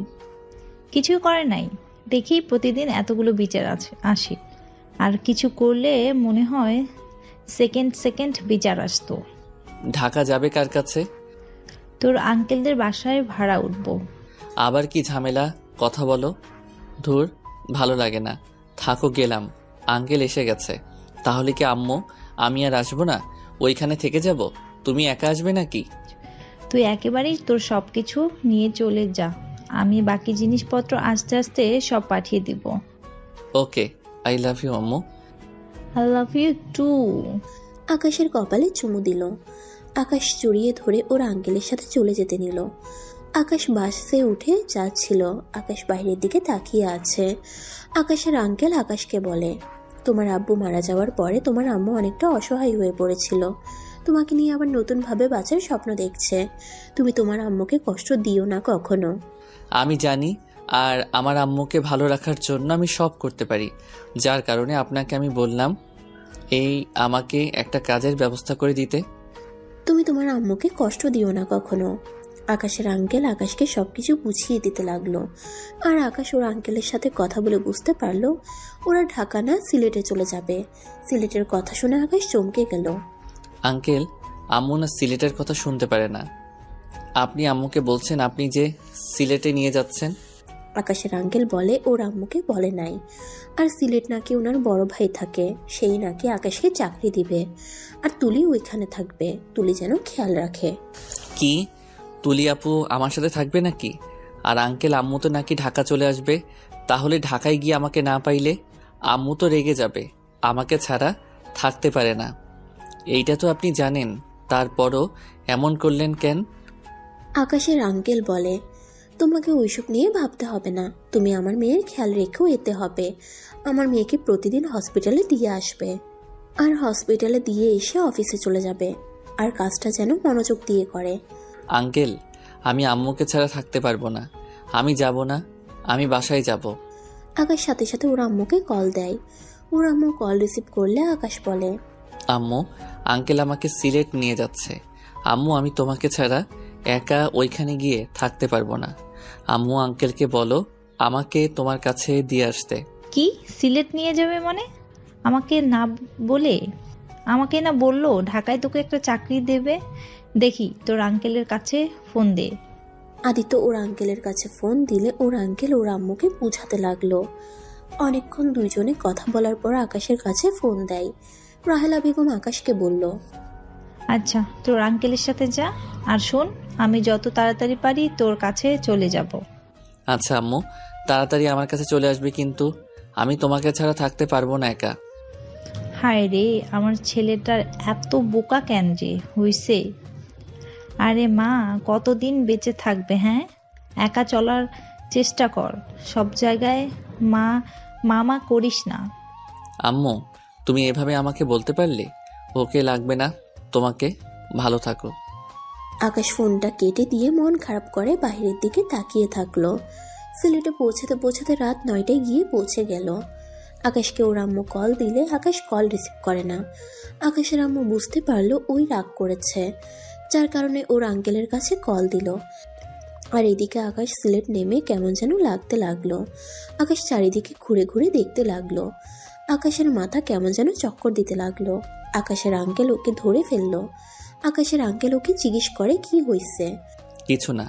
[SPEAKER 10] কিছুই করে নাই, দেখি প্রতিদিন এতগুলো বিচার আসে, আর কিছু করলে মনে হয় সেকেন্ড বিচার আসতো।
[SPEAKER 9] ঢাকা যাবে কার কাছে?
[SPEAKER 10] তোর আঙ্কেলদের বাসায় ভাড়া উঠবো।
[SPEAKER 9] আবার কি ঝামেলা, কথা বলো। ধুর, ভালো লাগে না, থাকো, গেলাম। আঙ্কেল এসে গেছে, তাহলে কি আম্মু আমি আর আসবো না? ওইখানে থেকে যাব? তুমি একা আসবে নাকি?
[SPEAKER 10] তুই একেবারেই তোর সবকিছু নিয়ে চলে যা, আমি বাকি জিনিসপত্র আস্তে আস্তে সব পাঠিয়ে দিব।
[SPEAKER 9] ওকে, আই লাভ ইউ আম্মু।
[SPEAKER 10] I love you too.
[SPEAKER 3] আকাশের কপালে চুমু দিল। আকাশ জড়িয়ে ধরে ওর আঙ্কেলের সাথে চলে যেতে নিল। আকাশ বাসে উঠে যাচ্ছিল। আকাশ বাইরের দিকে তাকিয়ে আছে। আকাশের আঙ্কেল আকাশকে বলে, তোমার আব্বু মারা যাওয়ার পরে তোমার আম্মু অনেকটা অসহায় হয়ে পড়েছিল। তোমাকে নিয়ে আবার নতুনভাবে বাঁচার স্বপ্ন দেখছে। তুমি তোমার আম্মুকে কষ্ট দিও না কখনো।
[SPEAKER 9] আমি জানি, আর আমার আম্মুকে ভালো রাখার জন্য আমি সব করতে পারি, যার কারণে আপনাকে আমি বললাম আমাকে একটা কাজের ব্যবস্থা করে দিতে।
[SPEAKER 3] তুমি তোমার আম্মুকে কষ্ট দিও না কখনো। আকাশের আঙ্কেল আকাশকে সবকিছু বুঝিয়ে দিতে লাগলো। আর আকাশ ওর আঙ্কেলের সাথে কথা বলে বুঝতে পারলো ওরা ঢাকা না সিলেটে চলে যাবে। সিলেটের কথা শুনে আকাশ চমকে গেল।
[SPEAKER 9] আঙ্কেল, আম্মু না সিলেটের কথা শুনতে পারে না। আপনি আম্মুকে বলছেন আপনি যে সিলেটে নিয়ে যাচ্ছেন?
[SPEAKER 3] আকাশের আঙ্কেল বলে ওর আম্মুকে বলে নাই, আর সিলেট নাকি ওনার বড় ভাই থাকে, সেই নাকি আকাশকে চাকরি দিবে, আর তুলি ওইখানে থাকবে, তুলি যেন খেয়াল রাখে।
[SPEAKER 9] কি, তুলি আপু আমার সাথে থাকবে নাকি? আর আঙ্কেল আম্মু তো নাকি ঢাকা চলে আসবে, তাহলে ঢাকায় গিয়ে আমাকে না পাইলে আম্মু তো রেগে যাবে, আমাকে ছাড়া থাকতে পারে না। এইটা তো আপনি জানেন, তারপরও এমন করলেন কেন?
[SPEAKER 3] আকাশের আঙ্কেল বলে, তোমাকে ওইসব নিয়ে ভাবতে হবে না, তুমি আমার মেয়ের খেয়াল রেখেও এতে হবে। আমার মেয়েকে প্রতিদিন হসপিটালে দিয়ে আসবে, আর হসপিটালে দিয়ে এসে অফিসে চলে যাবে, আর কাজটা যেন মনোযোগ দিয়ে করে।
[SPEAKER 9] আঙ্কেল, আমি আম্মুকে ছাড়া থাকতে পারবো না, আমি যাব না, আমি বাসায় যাব।
[SPEAKER 3] আকাশ সাথে সাথে ওর আম্মুকে কল দেয়। ওর আম্মু কল রিসিভ করলে আকাশ বলে,
[SPEAKER 9] আম্মু, আঙ্কেল আমাকে সিলেট নিয়ে যাচ্ছে। আম্মু, আমি তোমাকে ছাড়া একা ওইখানে গিয়ে থাকতে পারবো না। আম্মু, আঙ্কেলকে বলো আমাকে তোমার কাছে দিয়ে আসতে।
[SPEAKER 10] কি সিলেট নিয়ে যাবে মানে? আমাকে না বলে, আমাকে না বললো ঢাকায় তোকে একটা চাকরি দেবে? দেখি তোর আঙ্কেলের কাছে ফোন দে।
[SPEAKER 3] আদিত্য ওর আঙ্কেলের কাছে ফোন দিলে ওর আঙ্কেল ওর আম্মুকে বুঝাতে লাগলো। অনেকক্ষণ দুইজনে কথা বলার পর আকাশের কাছে ফোন দেয়। রাহেলা বেগম আকাশকে বলল,
[SPEAKER 10] আচ্ছা তোর আঙ্কেলের সাথে যা, আর শোন আমি যত তাড়াতাড়ি পারি তোর কাছে চলে যাব।
[SPEAKER 9] আচ্ছা আম্মু, তাড়াতাড়ি আমার কাছে চলে আসবে, কিন্তু আমি তোমাকে ছাড়া থাকতে পারবো না একা।
[SPEAKER 10] হায় রে, আমার ছেলেটার এত বোকা কেন যে হইছে? আরে মা, কতদিন বেঁচে থাকবে? হ্যাঁ, একা চলার চেষ্টা কর, সব জায়গায় মা মামা করিস না।
[SPEAKER 9] আম্মু, তুমি এভাবে আমাকে বলতে পারলে? ওকে লাগবে না তোমাকে, ভালো থাকো।
[SPEAKER 3] আকাশ ফোনটা কেটে দিয়ে মন খারাপ করে বাইরের দিকে তাকিয়ে থাকলো। সিলেটে পৌঁছাতে পৌঁছাতে রাত 9টায় গিয়ে পৌঁছে গেল। আকাশকে ওর আম্মু কল দিলে আকাশ কল রিসিভ করে না। আকাশের আম্মু বুঝতে পারলো ওই রাগ করেছে, যার কারণে ওর আঙ্কেলের কাছে কল দিল। আর এদিকে আকাশ সিলেট নেমে কেমন যেন লাগতে লাগলো। আকাশ চারিদিকে ঘুরে ঘুরে দেখতে লাগলো। আকাশের মাথা কেমন যেন চক্কর দিতে লাগলো। আকাশের আঙ্কেল ওকে ধরে ফেললো। আকাশের আঙ্কেল ওকে জিজ্ঞেস করে কি হয়েছে।
[SPEAKER 9] কিছু না,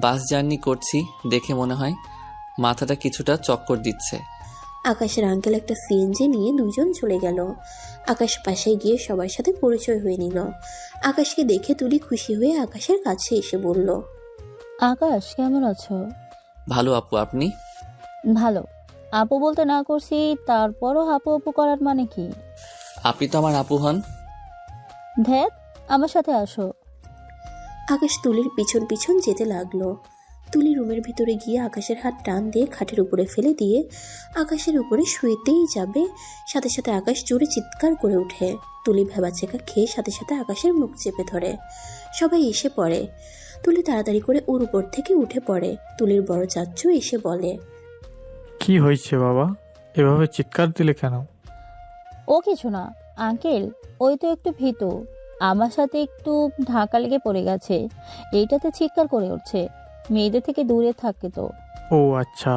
[SPEAKER 9] বাস জার্নি করছি দেখে মনে হয় মাথাটা কিছুটা চক্কর দিচ্ছে।
[SPEAKER 3] আকাশের আঙ্কেল একটা সিএনজি নিয়ে দুইজন চলে গেল। আকাশ পাশে গিয়ে সবার সাথে পরিচয় হয়ে নিল। আকাশকে দেখে তুলি খুশি হয়ে আকাশের কাছে এসে বলল,
[SPEAKER 11] আকাশ কেমন আছো?
[SPEAKER 9] ভালো আপু, আপনি?
[SPEAKER 11] ভালো। আপু বলতে না করছি, তারপরও আপু আপু করার মানে কি?
[SPEAKER 9] আপনি তো আমার আপু হন।
[SPEAKER 11] ধ্যাত, আমার সাথে আসো।
[SPEAKER 3] আকাশ তুলির পিছন পিছন যেতে লাগলো। তুলি রুমের ভিতরে গিয়ে আকাশের হাত টান দিয়ে খাটের উপরে ফেলে দিয়ে আকাশের উপরে শুয়েতেই যাবে, সাথে সাথে আকাশ জোরে চিৎকার করে ওঠে। তুলি ভেবাচেকা খেয়ে সাথে সাথে আকাশের মুখ চেপে ধরে। সবাই এসে পড়ে। তুলি তাড়াতাড়ি করে ওর উপর থেকে উঠে পড়ে। তুলির বড় চাচ্চু এসে বলে,
[SPEAKER 12] কি হয়েছে বাবা, এভাবে চিৎকার দিলে কেন?
[SPEAKER 11] ও কিছু না আঙ্কেল, ওই তো একটু ভীতু, আমার সাথে একটু ধাক্কা লেগে পড়ে গেছে, এইটাতে চিৎকার করে উঠছে। মেয়েদের থেকে দূরে থাকে তো।
[SPEAKER 12] ও আচ্ছা।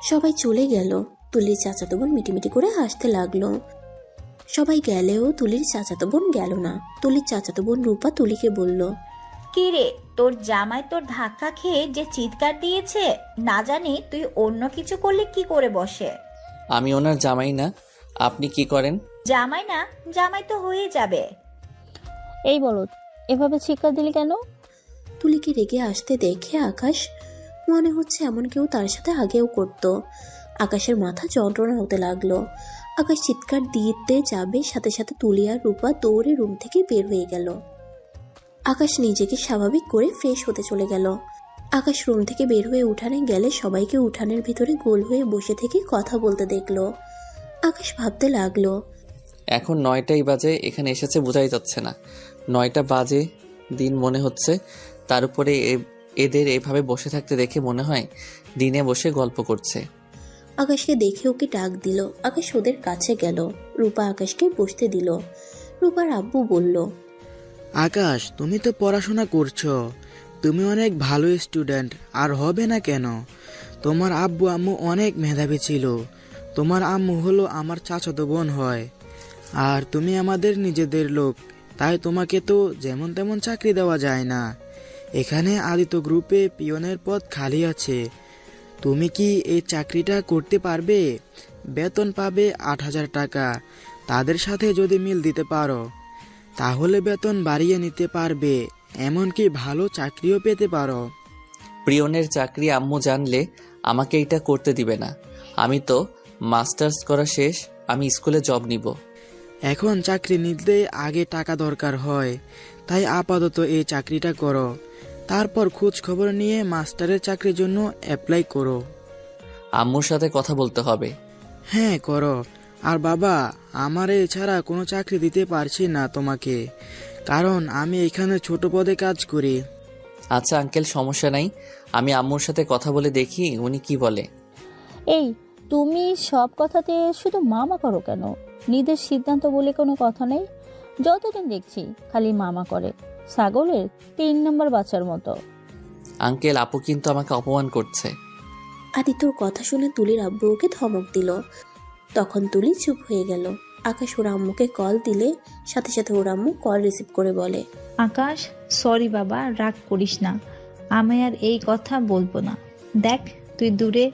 [SPEAKER 3] সবাই চলে গেল। তুলির চাচাতো বোন মিটিমিটি করে হাসতে লাগলো। সবাই গেলেও তুলির চাচাতো বোন গেল না। তুলির চাচাতো বোন রূপা তুলিকে বলল,
[SPEAKER 13] কি রে, তোর জামাই তোর ধাক্কা খেয়ে যে চিৎকার দিয়েছে, না জানি তুই অন্য কিছু করলে কি করে বসে?
[SPEAKER 9] আমি ওনার জামাই না, আপনি কি করেন?
[SPEAKER 13] জামাই না, জামাই তো হয়ে যাবে।
[SPEAKER 11] এই বলো, এভাবে চিৎকার দিলি কেন?
[SPEAKER 3] তুলিকে রেগে আসতে দেখে আকাশ মনে হচ্ছে এমন কেউ তার সাথে আগেও করত। আকাশের মাথা যন্ত্রণা হতে লাগলো। আকাশ চিৎকার দিতে যাবে, সাথে সাথে তুলি আর রূপা দৌড়ে রুম থেকে বের হয়ে গেল। আকাশ নিজেকে স্বাভাবিক করে ফ্রেশ হতে চলে গেল। আকাশ রুম থেকে বের হয়ে উঠানে গেলে সবাইকে উঠানের ভিতরে গোল হয়ে বসে থেকে কথা বলতে দেখলো। আকাশ ভাবতে লাগলো,
[SPEAKER 9] এখন 9টাই বাজে, এখানে এসেছে বোঝাই যাচ্ছে না। 9টা বাজে দিন মনে হচ্ছে, তার উপরে এদের এভাবে বসে থাকতে দেখে মনে হয় দিনে বসে গল্প করছে।
[SPEAKER 3] আকাশকে দেখে ওকে ডাক দিল। আকাশ ওদের কাছে গেল। রূপা আকাশকে বসতে দিল। রূপার আব্বু বলল,
[SPEAKER 14] আকাশ, তুমি তো পড়াশোনা করছো, তুমি অনেক ভালো স্টুডেন্ট, আর হবে না কেন? তোমার আব্বু আম্মু অনেক মেধাবী ছিল। তোমার আম্মু হলো আমার চাচাতো বোন হয়, আর তুমি আমাদের নিজেদের লোক, তাই তোমাকে তো যেমন তেমন চাকরি দেওয়া যায় না। এখানে আদিত্য গ্রুপে পিয়নের পদ খালি আছে, তুমি কি এই চাকরিটা করতে পারবে? বেতন পাবে 8,000 টাকা। তাদের সাথে যদি মিল দিতে পারো তাহলে বেতন বাড়িয়ে নিতে পারবে, এমনকি ভালো চাকরিও পেতে পারো।
[SPEAKER 9] প্রিয়নের চাকরি আম্মু জানলে আমাকে এটা করতে দিবে না। আমি তো মাস্টার্স করা শেষ, আমি স্কুলে জব নিব।
[SPEAKER 14] এখন চাকরি নিতে আগে টাকা দরকার হয়, তাই আপাতত এই চাকরিটা করো। তারপর খোঁজ খবর নিয়ে মাস্টারের চাকরির জন্য অ্যাপ্লাই করো।
[SPEAKER 9] আম্মুর সাথে কথা বলতে হবে।
[SPEAKER 14] হ্যাঁ করো। আর বাবা, আমার এছাড়া কোনো চাকরি দিতে পারছি না তোমাকে, কারণ আমি এখানে ছোট পদে কাজ করি।
[SPEAKER 9] আচ্ছা আঙ্কেল, সমস্যা নাই, আমি আম্মুর সাথে কথা বলে দেখি উনি কি বলে।
[SPEAKER 11] এই তুমি সব কথাতে শুধু মামা করো কেন? নিজের সিদ্ধান্ত বলে কোনো কথা নেই। যতদিন দেখছি খালি মামা করে, ছাগলের 3 নম্বর বাচ্চার মতো।
[SPEAKER 9] আঙ্কেল, আপু কিন্তু আমাকে অপমান করছে।
[SPEAKER 3] আদিত্যর কথা শুনে তুলির আব্বু ওকে ধমক দিল। তখন তুলি চুপ হয়ে গেল। আকাশ ওর আম্মুকে কল দিলে সাথে সাথে ওর আম্মু কল রিসিভ করে বলে,
[SPEAKER 10] আকাশ, সরি বাবা, রাগ করিস না, আমি আর এই কথা বলবো না। দেখ তুই দূরে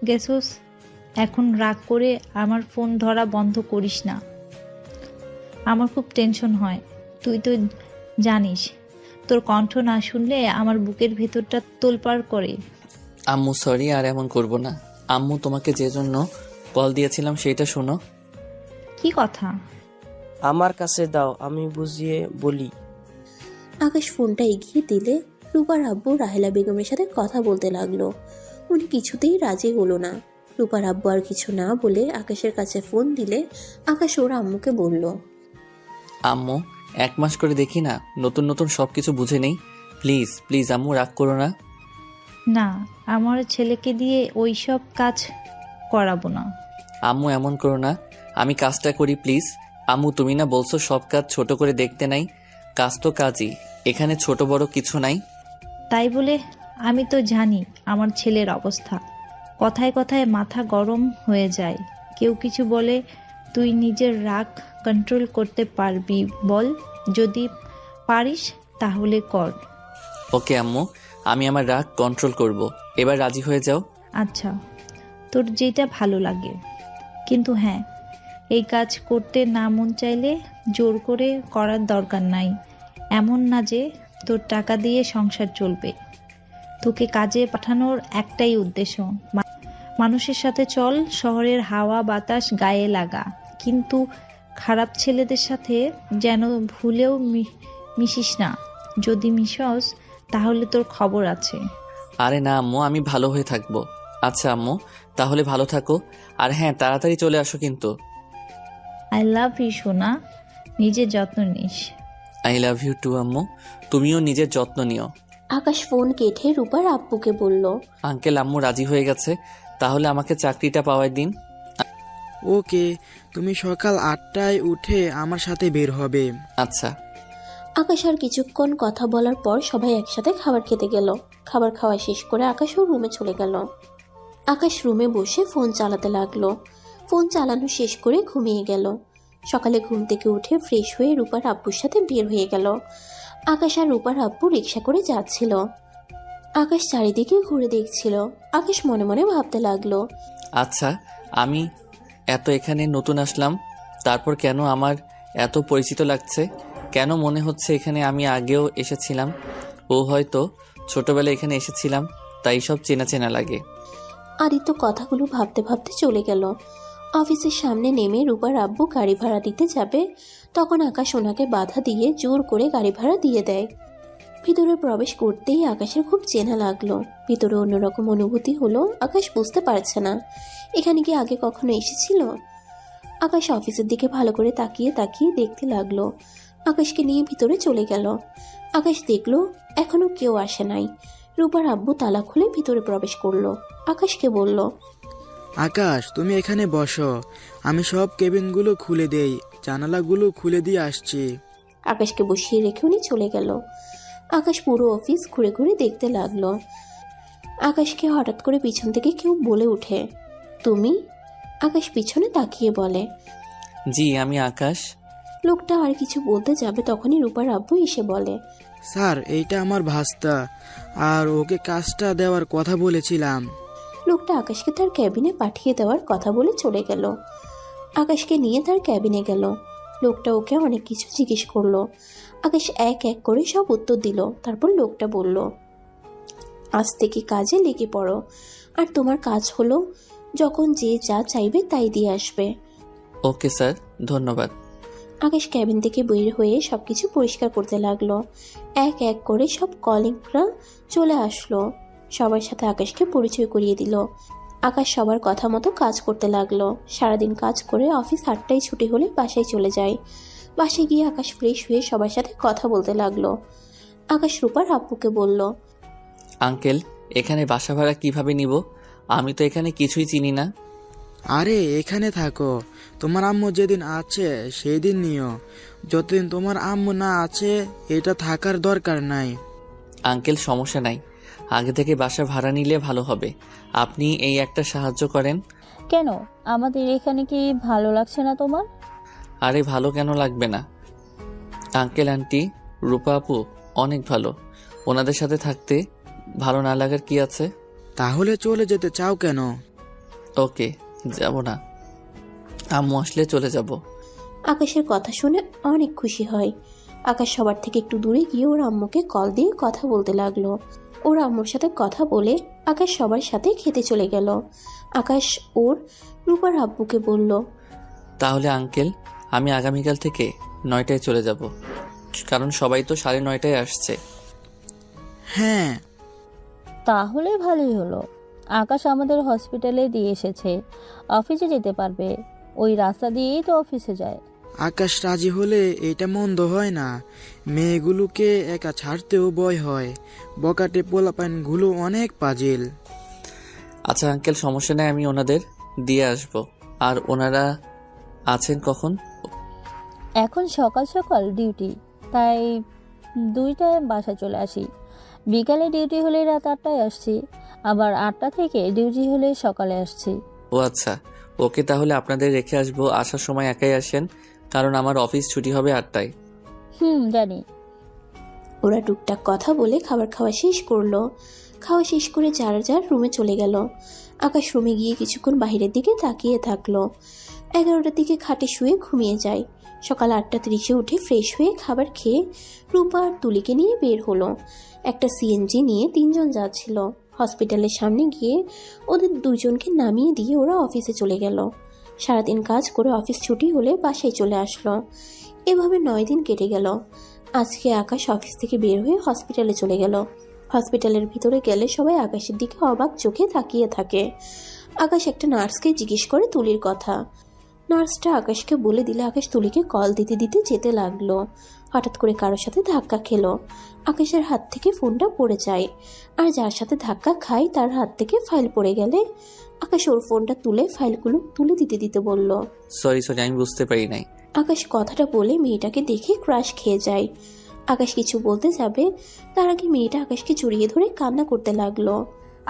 [SPEAKER 10] গেছোস, এখন রাগ করে আমার ফোন ধরা বন্ধ করিস না। আমার খুব টেনশন হয়, তুই তো জানিস, তোর কণ্ঠ না শুনলে আমার বুকের ভেতরটা তোলপাড় করে।
[SPEAKER 9] আম্মু সরি, আর এমন করব না। আম্মু, তোমাকে যে জন্য কল দিয়েছিলাম সেটা শোনো।
[SPEAKER 10] কি কথা?
[SPEAKER 15] আমার কাছে দাও, আমি বুঝিয়ে বলি।
[SPEAKER 3] আকাশ ফোনটা এগিয়ে দিলে রূপার আব্বু রাহেলা বেগমের সাথে কথা বলতে লাগলো। উনি কিছুতেই রাজি হলো না। রূপার আব্বু আর কিছু না বলে আকাশের কাছে ফোন দিলে আকাশ ওর আম্মুকে বলল,
[SPEAKER 9] আম্মু, 1 মাস করে দেখি না, নতুন নতুন সবকিছু বুঝে নেই। প্লিজ প্লিজ আম্মু, রাগ করো না।
[SPEAKER 10] না, আমার ছেলেকে দিয়ে ওই সব কাজ করাবো না।
[SPEAKER 9] আম্মু, এমন করো না, আমি কাজটা করি প্লিজ। আম্মু, তুমি না বলছো সব কাজ ছোট করে দেখতে নাই? কাজ তো কাজই, এখানে ছোট বড় কিছু নাই।
[SPEAKER 10] তাই বলে আমি তো জানি আমার ছেলের অবস্থা। কথায় কথায় মাথা গরম হয়ে যায়। কেউ কিছু বলে, তুই নিজের রাগ কন্ট্রোল করতে পারবি বল? যদি পারিস তাহলে কর।
[SPEAKER 9] ওকে আম্মু, আমি আমার রাগ কন্ট্রোল করব। এবার রাজি হয়ে যাও।
[SPEAKER 10] আচ্ছা, তোর যেটা ভালো লাগে। কিন্তু হ্যাঁ, এই কাজ করতে না মন চাইলে জোর করে করার দরকার নাই। এমন না যে তোর টাকা দিয়ে সংসার চলবে। তোকে কাজে পাঠানোর একটাই উদ্দেশ্য, মানুষের সাথে চল, শহরের হাওয়া বাতাস গায়ে লাগা, কিন্তু খারাপ ছেলেদের সাথে যেন ভুলেও মিশিস না। যদি মিশস তাহলে তোর খবর আছে।
[SPEAKER 9] আরে না আম্মু, আমি ভালো হয়ে থাকবো। আচ্ছা আম্মু, তাহলে ভালো থাকো, আর হ্যাঁ তাড়াতাড়ি চলে আসো কিন্তু।
[SPEAKER 10] আই লাভ ইউ সোনা, নিজের যত্ন নিস।
[SPEAKER 9] আই লাভ ইউ টু আম্মু, তুমিও নিজের যত্ন নিও।
[SPEAKER 3] আকাশ ফোন কেটে রূপার আব্বুকে বলল,
[SPEAKER 9] আঙ্কেল, আম্মু রাজি হয়ে গেছে, তাহলে আমাকে চাকরিটা পাওয়ার দিন।
[SPEAKER 14] ওকে, তুমি সকাল 8টায় উঠে আমার সাথে বের হবে।
[SPEAKER 9] আচ্ছা।
[SPEAKER 3] আকাশ আর কিছুক্ষণ কথা বলার পর সবাই একসাথে খাবার খেতে গেল। খাবার খাওয়া শেষ করে আকাশ ওর রুমে চলে গেল। আকাশ রুমে বসে ফোন চালাতে লাগলো। ফোন চালানো শেষ করে ঘুমিয়ে গেল। সকালে ঘুম থেকে উঠে ফ্রেশ হয়ে রূপার আব্বুর সাথে বের হয়ে গেল। আকাশ আর রূপার আব্বু রিক্সা করে যাচ্ছিল। আকাশ চারিদিকে ঘুরে দেখছিল। আকাশ মনে মনে ভাবতে লাগলো,
[SPEAKER 9] আচ্ছা, আমি এখানে নতুন আসলাম, তারপর কেন আমার এত পরিচিত লাগছে? কেন মনে হচ্ছে এখানে আমি আগেও এসেছিলাম? ও হয়তো ছোটবেলায় এখানে এসেছিলাম, তাই সব চেনা চেনা লাগে।
[SPEAKER 3] আদিত্য কথাগুলো ভাবতে ভাবতে চলে গেল। অফিসের সামনে নেমে রূপার আব্বু গাড়ি ভাড়া দিতে যাবে, তখন আকাশ ওনাকে বাধা দিয়ে জোর করে গাড়ি ভাড়া দিয়ে দেয়। ভিতরে প্রবেশ করতেই আকাশের খুব চেনা লাগলো। ভিতরে অন্যরকম অনুভূতি হলো। আকাশ বুঝতে পারছে না এখানে কি আগে কখনো এসেছিল। আকাশ অফিসের দিকে ভালো করে তাকিয়ে তাকিয়ে দেখতে লাগলো। আকাশকে নিয়ে ভিতরে চলে গেল। আকাশ দেখলো এখনো কেউ আসে নাই। রূপার আব্বু তালা খুলে ভিতরে প্রবেশ করলো। আকাশকে বলল,
[SPEAKER 14] আকাশ, তুমি এখানে বসো, আমি সব কেবিনগুলো খুলে দেই, জানালাগুলো খুলে দিয়ে আসছি।
[SPEAKER 3] আকাশকে বসিয়ে রেখে উনি চলে গেল। আকাশ পুরো অফিস ঘুরে ঘুরে দেখতে লাগলো। আকাশকে হঠাৎ করে পিছন থেকে কেউ বলে ওঠে, তুমি? আকাশ পিছনে তাকিয়ে বলে,
[SPEAKER 9] জি, আমি আকাশ।
[SPEAKER 3] লোকটা আর কিছু বলতে যাবে তখনই রূপার আব্বু এসে বলে,
[SPEAKER 14] স্যার, এইটা আমার ভাস্তা, আর ওকে কাজটা দেওয়ার কথা বলেছিলাম।
[SPEAKER 3] লোকটা আকাশকে তার ক্যাবিনে পাঠিয়ে দেওয়ার কথা বলে চলে গেল। আকাশকে নিয়ে তার ক্যাবিনে গেল। লোকটা ওকে অনেক কিছু জিজ্ঞেস করলো। আকাশ এক এক করে সব উত্তর দিল। তারপর লোকটা বলল, আজ থেকে কাজে লেগে পড়ো, আর তোমার কাজ হলো যখন যে যা চাইবে তাই দিয়ে আসবে।
[SPEAKER 9] ওকে স্যার, ধন্যবাদ।
[SPEAKER 3] আকাশ ক্যাবিন থেকে বের হয়ে সবকিছু পরিষ্কার করতে লাগলো। এক এক করে সব কলিগরা চলে আসলো, সবার সাথে আকাশকে পরিচয় করিয়ে দিল। আকাশ সবার কথা মতো কাজ করতে লাগলো। সারাদিন কাজ করে অফিস 8টায় ছুটি হলে বাসায় চলে যায়। বাসায় গিয়ে আকাশ ফ্রেশ হয়ে সবার সাথে কথা বলতে লাগলো। আকাশ রূপার আব্বুকে বলল,
[SPEAKER 9] আঙ্কেল, এখানে বাসা ভাড়া কিভাবে নিব? আমি তো এখানে কিছুই চিনি না।
[SPEAKER 14] আরে এখানে থাকো, তোমার আম্মু যেদিন আছে সেই দিন নিও। যতদিন তোমার আম্মু না আছে এটা থাকার দরকার নাই।
[SPEAKER 9] আঙ্কেল, সমস্যা নাই, আগে থেকে বাসা ভাড়া নিলে ভালো হবে। আপনি এই একটা সাহায্য করেন।
[SPEAKER 11] কেন, আমাদের এখানে কি ভালো লাগছে না তোমার?
[SPEAKER 9] আরে ভালো কেন লাগবে না? আঙ্কেল আন্টি রূপা আপু অনেক ভালো, ওনাদের সাথে থাকতে ভালো না লাগার কি আছে?
[SPEAKER 14] তাহলে চলে যেতে চাও কেন?
[SPEAKER 9] ওকে, যাব না, আম্মু আসলে চলে যাব।
[SPEAKER 3] আকাশের কথা শুনে অনেক খুশি হয়। আকাশ সবার থেকে একটু দূরে গিয়ে ওর আম্মুকে কল দিয়ে কথা বলতে লাগলো। ওর আম্মুর সাথে কথা বলে আকাশ সবার সাথে খেতে চলে গেল। আকাশ ওর রূপার আব্বুকে বলল,
[SPEAKER 9] তাহলে আঙ্কেল, আমি আগামীকাল থেকে 9টায় চলে যাব, কারণ সবাই তো 9:30টায় আসছে।
[SPEAKER 14] হ্যাঁ,
[SPEAKER 11] তাহলে ভালোই হলো। আকাশ আমাদের হসপিটালে দিয়ে এসেছে, অফিসে যেতে পারবে। ওই রাস্তা দিয়েই তো অফিসে যায়।
[SPEAKER 14] আকাশ রাজি হলে এটা মন্দ হয় না। মেয়েগুলোকে একা ছাড়তেও ভয় হয়। বকাটে পোলাপানগুলো অনেক পাজিল।
[SPEAKER 9] আচ্ছা আঙ্কেল, সমস্যা নেই, আমি ওনাদের দিয়ে আসব। আর ওনারা আছেন কখন?
[SPEAKER 11] এখন সকাল সকাল ডিউটি, তাই 2টায় বাসায় চলে আসি। বিকালে ডিউটি হলে রাত 8টায় আসছি, আবার 8টা থেকে ডিউটি হলে সকালে আসছি।
[SPEAKER 9] ও আচ্ছা, ওকে, তাহলে আপনাদের রেখে আসবো। আসার সময় একাই আসেন, কারণ আমার অফিস ছুটি হবে 8টায়।
[SPEAKER 11] জানি।
[SPEAKER 3] ওরা টুকটাক কথা বলে খাবার খাওয়া শেষ করলো। খাওয়া শেষ করে যার যার রুমে চলে গেল। আকাশ রুমে গিয়ে কিছুক্ষণ বাইরের দিকে তাকিয়ে থাকলো। 11টার দিকে খাটে শুয়ে ঘুমিয়ে যায়। সকাল 8:30-এ উঠে ফ্রেশ হয়ে খাবার খেয়ে রূপা আর তুলিকে নিয়ে বের হলো। একটা সিএনজি নিয়ে 3 জন যাচ্ছিল। হসপিটালের সামনে গিয়ে ওদের 2 জনকে নামিয়ে দিয়ে ওরা অফিসে চলে গেল। সারাদিন কাজ করে অফিস ছুটি হলে বাসায় চলে আসলো। এভাবে 9 দিন কেটে গেল। আজকে আকাশ অফিস থেকে বের হয়ে হসপিটালে চলে গেল। হসপিটালের ভিতরে গেলে সবাই আকাশের দিকে অবাক চোখে তাকিয়ে থাকে। আকাশ একটা নার্সকে জিজ্ঞেস করে তুলির কথা। নার্সটা আকাশকে বলে দিলে আকাশ তুলিকে কল দিতে দিতে যেতে লাগলো। হঠাৎ করে কারোর সাথে ধাক্কা খেলো। আকাশের হাত থেকে ফোনটা পড়ে যায়, আর যার সাথে ধাক্কা খায় তার হাত থেকে ফাইল পড়ে গেলে আকাশ ওর ফোনটা তুলে ফাইলগুলো তুলে দিতে দিতে বলল,
[SPEAKER 9] সরি, আমি বুঝতে পারি নাই।
[SPEAKER 3] আকাশ কথাটা বলে মেয়েটাকে দেখে ক্রাশ খেয়ে যায়। আকাশ কিছু বলতে যাবে, তার আগে মেয়েটা আকাশকে জড়িয়ে ধরে কান্না করতে লাগলো।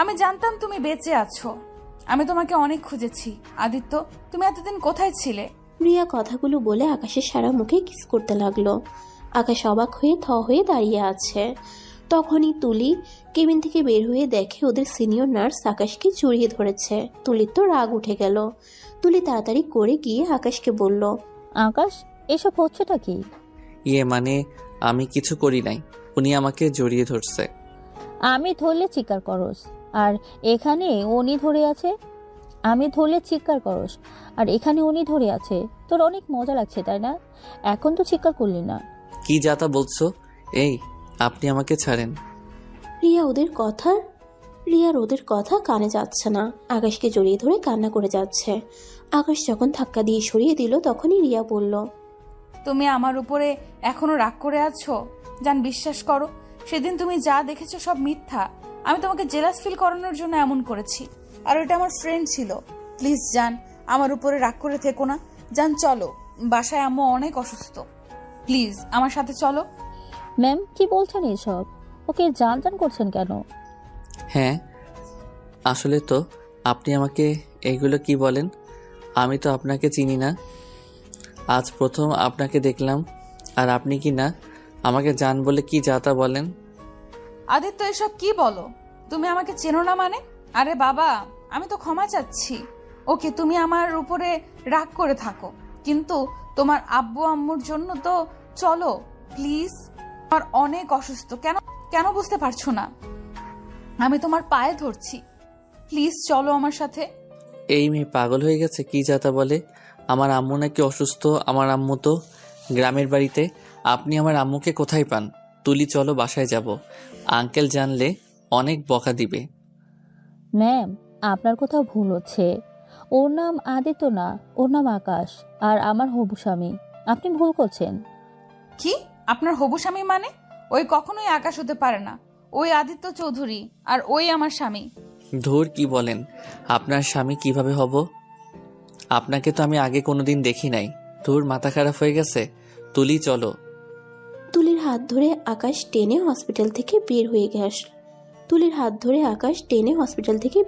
[SPEAKER 2] আমি জানতাম তুমি বেঁচে আছো, আমি তোমাকে অনেক খুঁজেছি। আদিত্য, তুমি এতদিন কোথায় ছিলে?
[SPEAKER 3] রিয়া কথাগুলো বলে আকাশের সারা মুখে কিস করতে লাগলো। আকাশ অবাক হয়ে থ হয়ে দাঁড়িয়ে আছে। তখনই তুলি কেবিন থেকে বের হয়ে দেখে ওদের সিনিয়র নার্স আকাশকে জড়িয়ে ধরেছে। তুলির তো রাগ উঠে গেল। তুলি তাড়াতাড়ি করে গিয়ে আকাশকে বলল,
[SPEAKER 11] আকাশ, এসব হচ্ছেটা কি?
[SPEAKER 9] মানে আমি কিছু করি নাই, উনি আমাকে জড়িয়ে ধরছে।
[SPEAKER 11] আমি ধরলে চিৎকার করস, আর এখানে উনি ধরে আছে। আমি ধরলে চিৎকার করস, আর এখানে উনি ধরে আছে। তোর অনেক মজা লাগছে তাই না? এখন তো চিৎকার করলি না।
[SPEAKER 9] কি যাতা বলছো? এই, আপনি আমাকে ছাড়েন।
[SPEAKER 3] রিয়ার ওদের কথা কানে যাচ্ছে না। আকাশকে জড়িয়ে ধরে কান্না করে যাচ্ছে। আকাশ যখন ধাক্কা দিয়ে সরিয়ে দিল তখনই রিয়া বলল,
[SPEAKER 2] তুমি আমার উপরে এখনো রাগ করে আছো? জান, বিশ্বাস করো, সেদিন তুমি যা দেখেছো সব মিথ্যা। আমি তোমাকে জেলাস ফিল করানোর জন্য এমন করেছি, আর এটা আমার ফ্রেন্ড ছিল। প্লিজ জান, আমার উপরে রাগ করে থেকো না। জান, চলো, বাসায় আম্মু অনেক অসুস্থ। প্লিজ আমার সাথে চলো।
[SPEAKER 11] ম্যাম, কি বলছেন এসব? ওকে জান করছেন কেন?
[SPEAKER 9] হ্যাঁ, আসলে তো আপনি আমাকে এইগুলো কি বলেন? আমি তো আপনাকে চিনি না, আজ প্রথম আপনাকে দেখলাম। আর আপনি কি না আমাকে জান বলে কি যাতা বলেন?
[SPEAKER 2] আদিত্য, এসব কি বলো? তুমি আমাকে চেনো না মানে? আরে বাবা, আমি তো ক্ষমা চাচ্ছি। ওকে, তুমি আমার উপরে রাগ করে থাকো, কিন্তু তোমার আব্বু আম্মুর জন্য তো চলো প্লিজ। আমার অনেক অসুস্থ। কেন কেন বুঝতে পারছো না? আমি তোমার পায়ে ধরছি, প্লিজ চলো আমার সাথে।
[SPEAKER 9] এই মেয়ে পাগল হয়ে গেছে, কি যাতা বলে। আমার আম্মু নাকি অসুস্থ? আমার আম্মু তো গ্রামের বাড়িতে। আপনি আমার আম্মুকে কোথায় পান? তুলি চলো বাসায় যাব, আঙ্কেল জানলে অনেক বকা দিবে।
[SPEAKER 11] ম্যাম, আপনার কোথাও ভুল হচ্ছে। ওর নাম আদিত্য না, ওর নাম আকাশ, আর আমার হবু স্বামী। আপনি ভুল করছেন।
[SPEAKER 2] কি? আপনার হবু স্বামী মানে? ওই কখনোই আকাশ হতে পারে না। ওই আদিত্য চৌধুরী, আর ওই আমার স্বামী।
[SPEAKER 9] ধুর, কি বলেন? আপনার স্বামী কিভাবে হব? আপনাকে তো আমি আগে কোনোদিন দেখি নাই। ধুর, মাথা খারাপ হয়ে গেছে। তুলি চলো।
[SPEAKER 3] তুলির হাত ধরে আকাশ টেনে হসপিটাল থেকে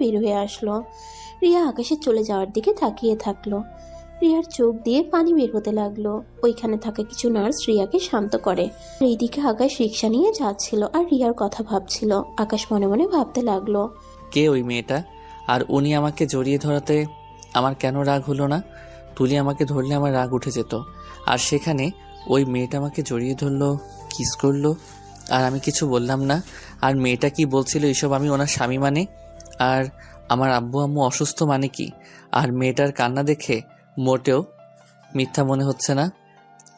[SPEAKER 3] বের হয়ে আসলো। রিয়া আকাশের চলে যাওয়ার দিকে তাকিয়ে থাকলো। রিয়ার চোখ দিয়ে পানি বের হতে লাগলো। ওইখানে থাকা কিছু নার্স রিয়াকে শান্ত করে। এইদিকে আকাশ রিক্সা নিয়ে যাচ্ছিল আর রিয়ার কথা ভাবছিল। আকাশ মনে মনে ভাবতে লাগলো,
[SPEAKER 9] কে ওই মেয়েটা? আর উনি আমাকে জড়িয়ে ধরাতে আমার কেন রাগ হলো না? তুলি আমাকে ধরলে আমার রাগ উঠে যেত, আর সেখানে ওই মেয়েটা আমাকে জড়িয়ে ধরলো, কিস করলো, আর আমি কিছু বললাম না। আর মেয়েটা কি বলছিল এসব আমি ওনার স্বামী মানে? আর আমার আব্বু আম্মু অসুস্থ মানে কি? আর মেয়েটার কান্না দেখে মোটেও মিথ্যা মনে হচ্ছে না।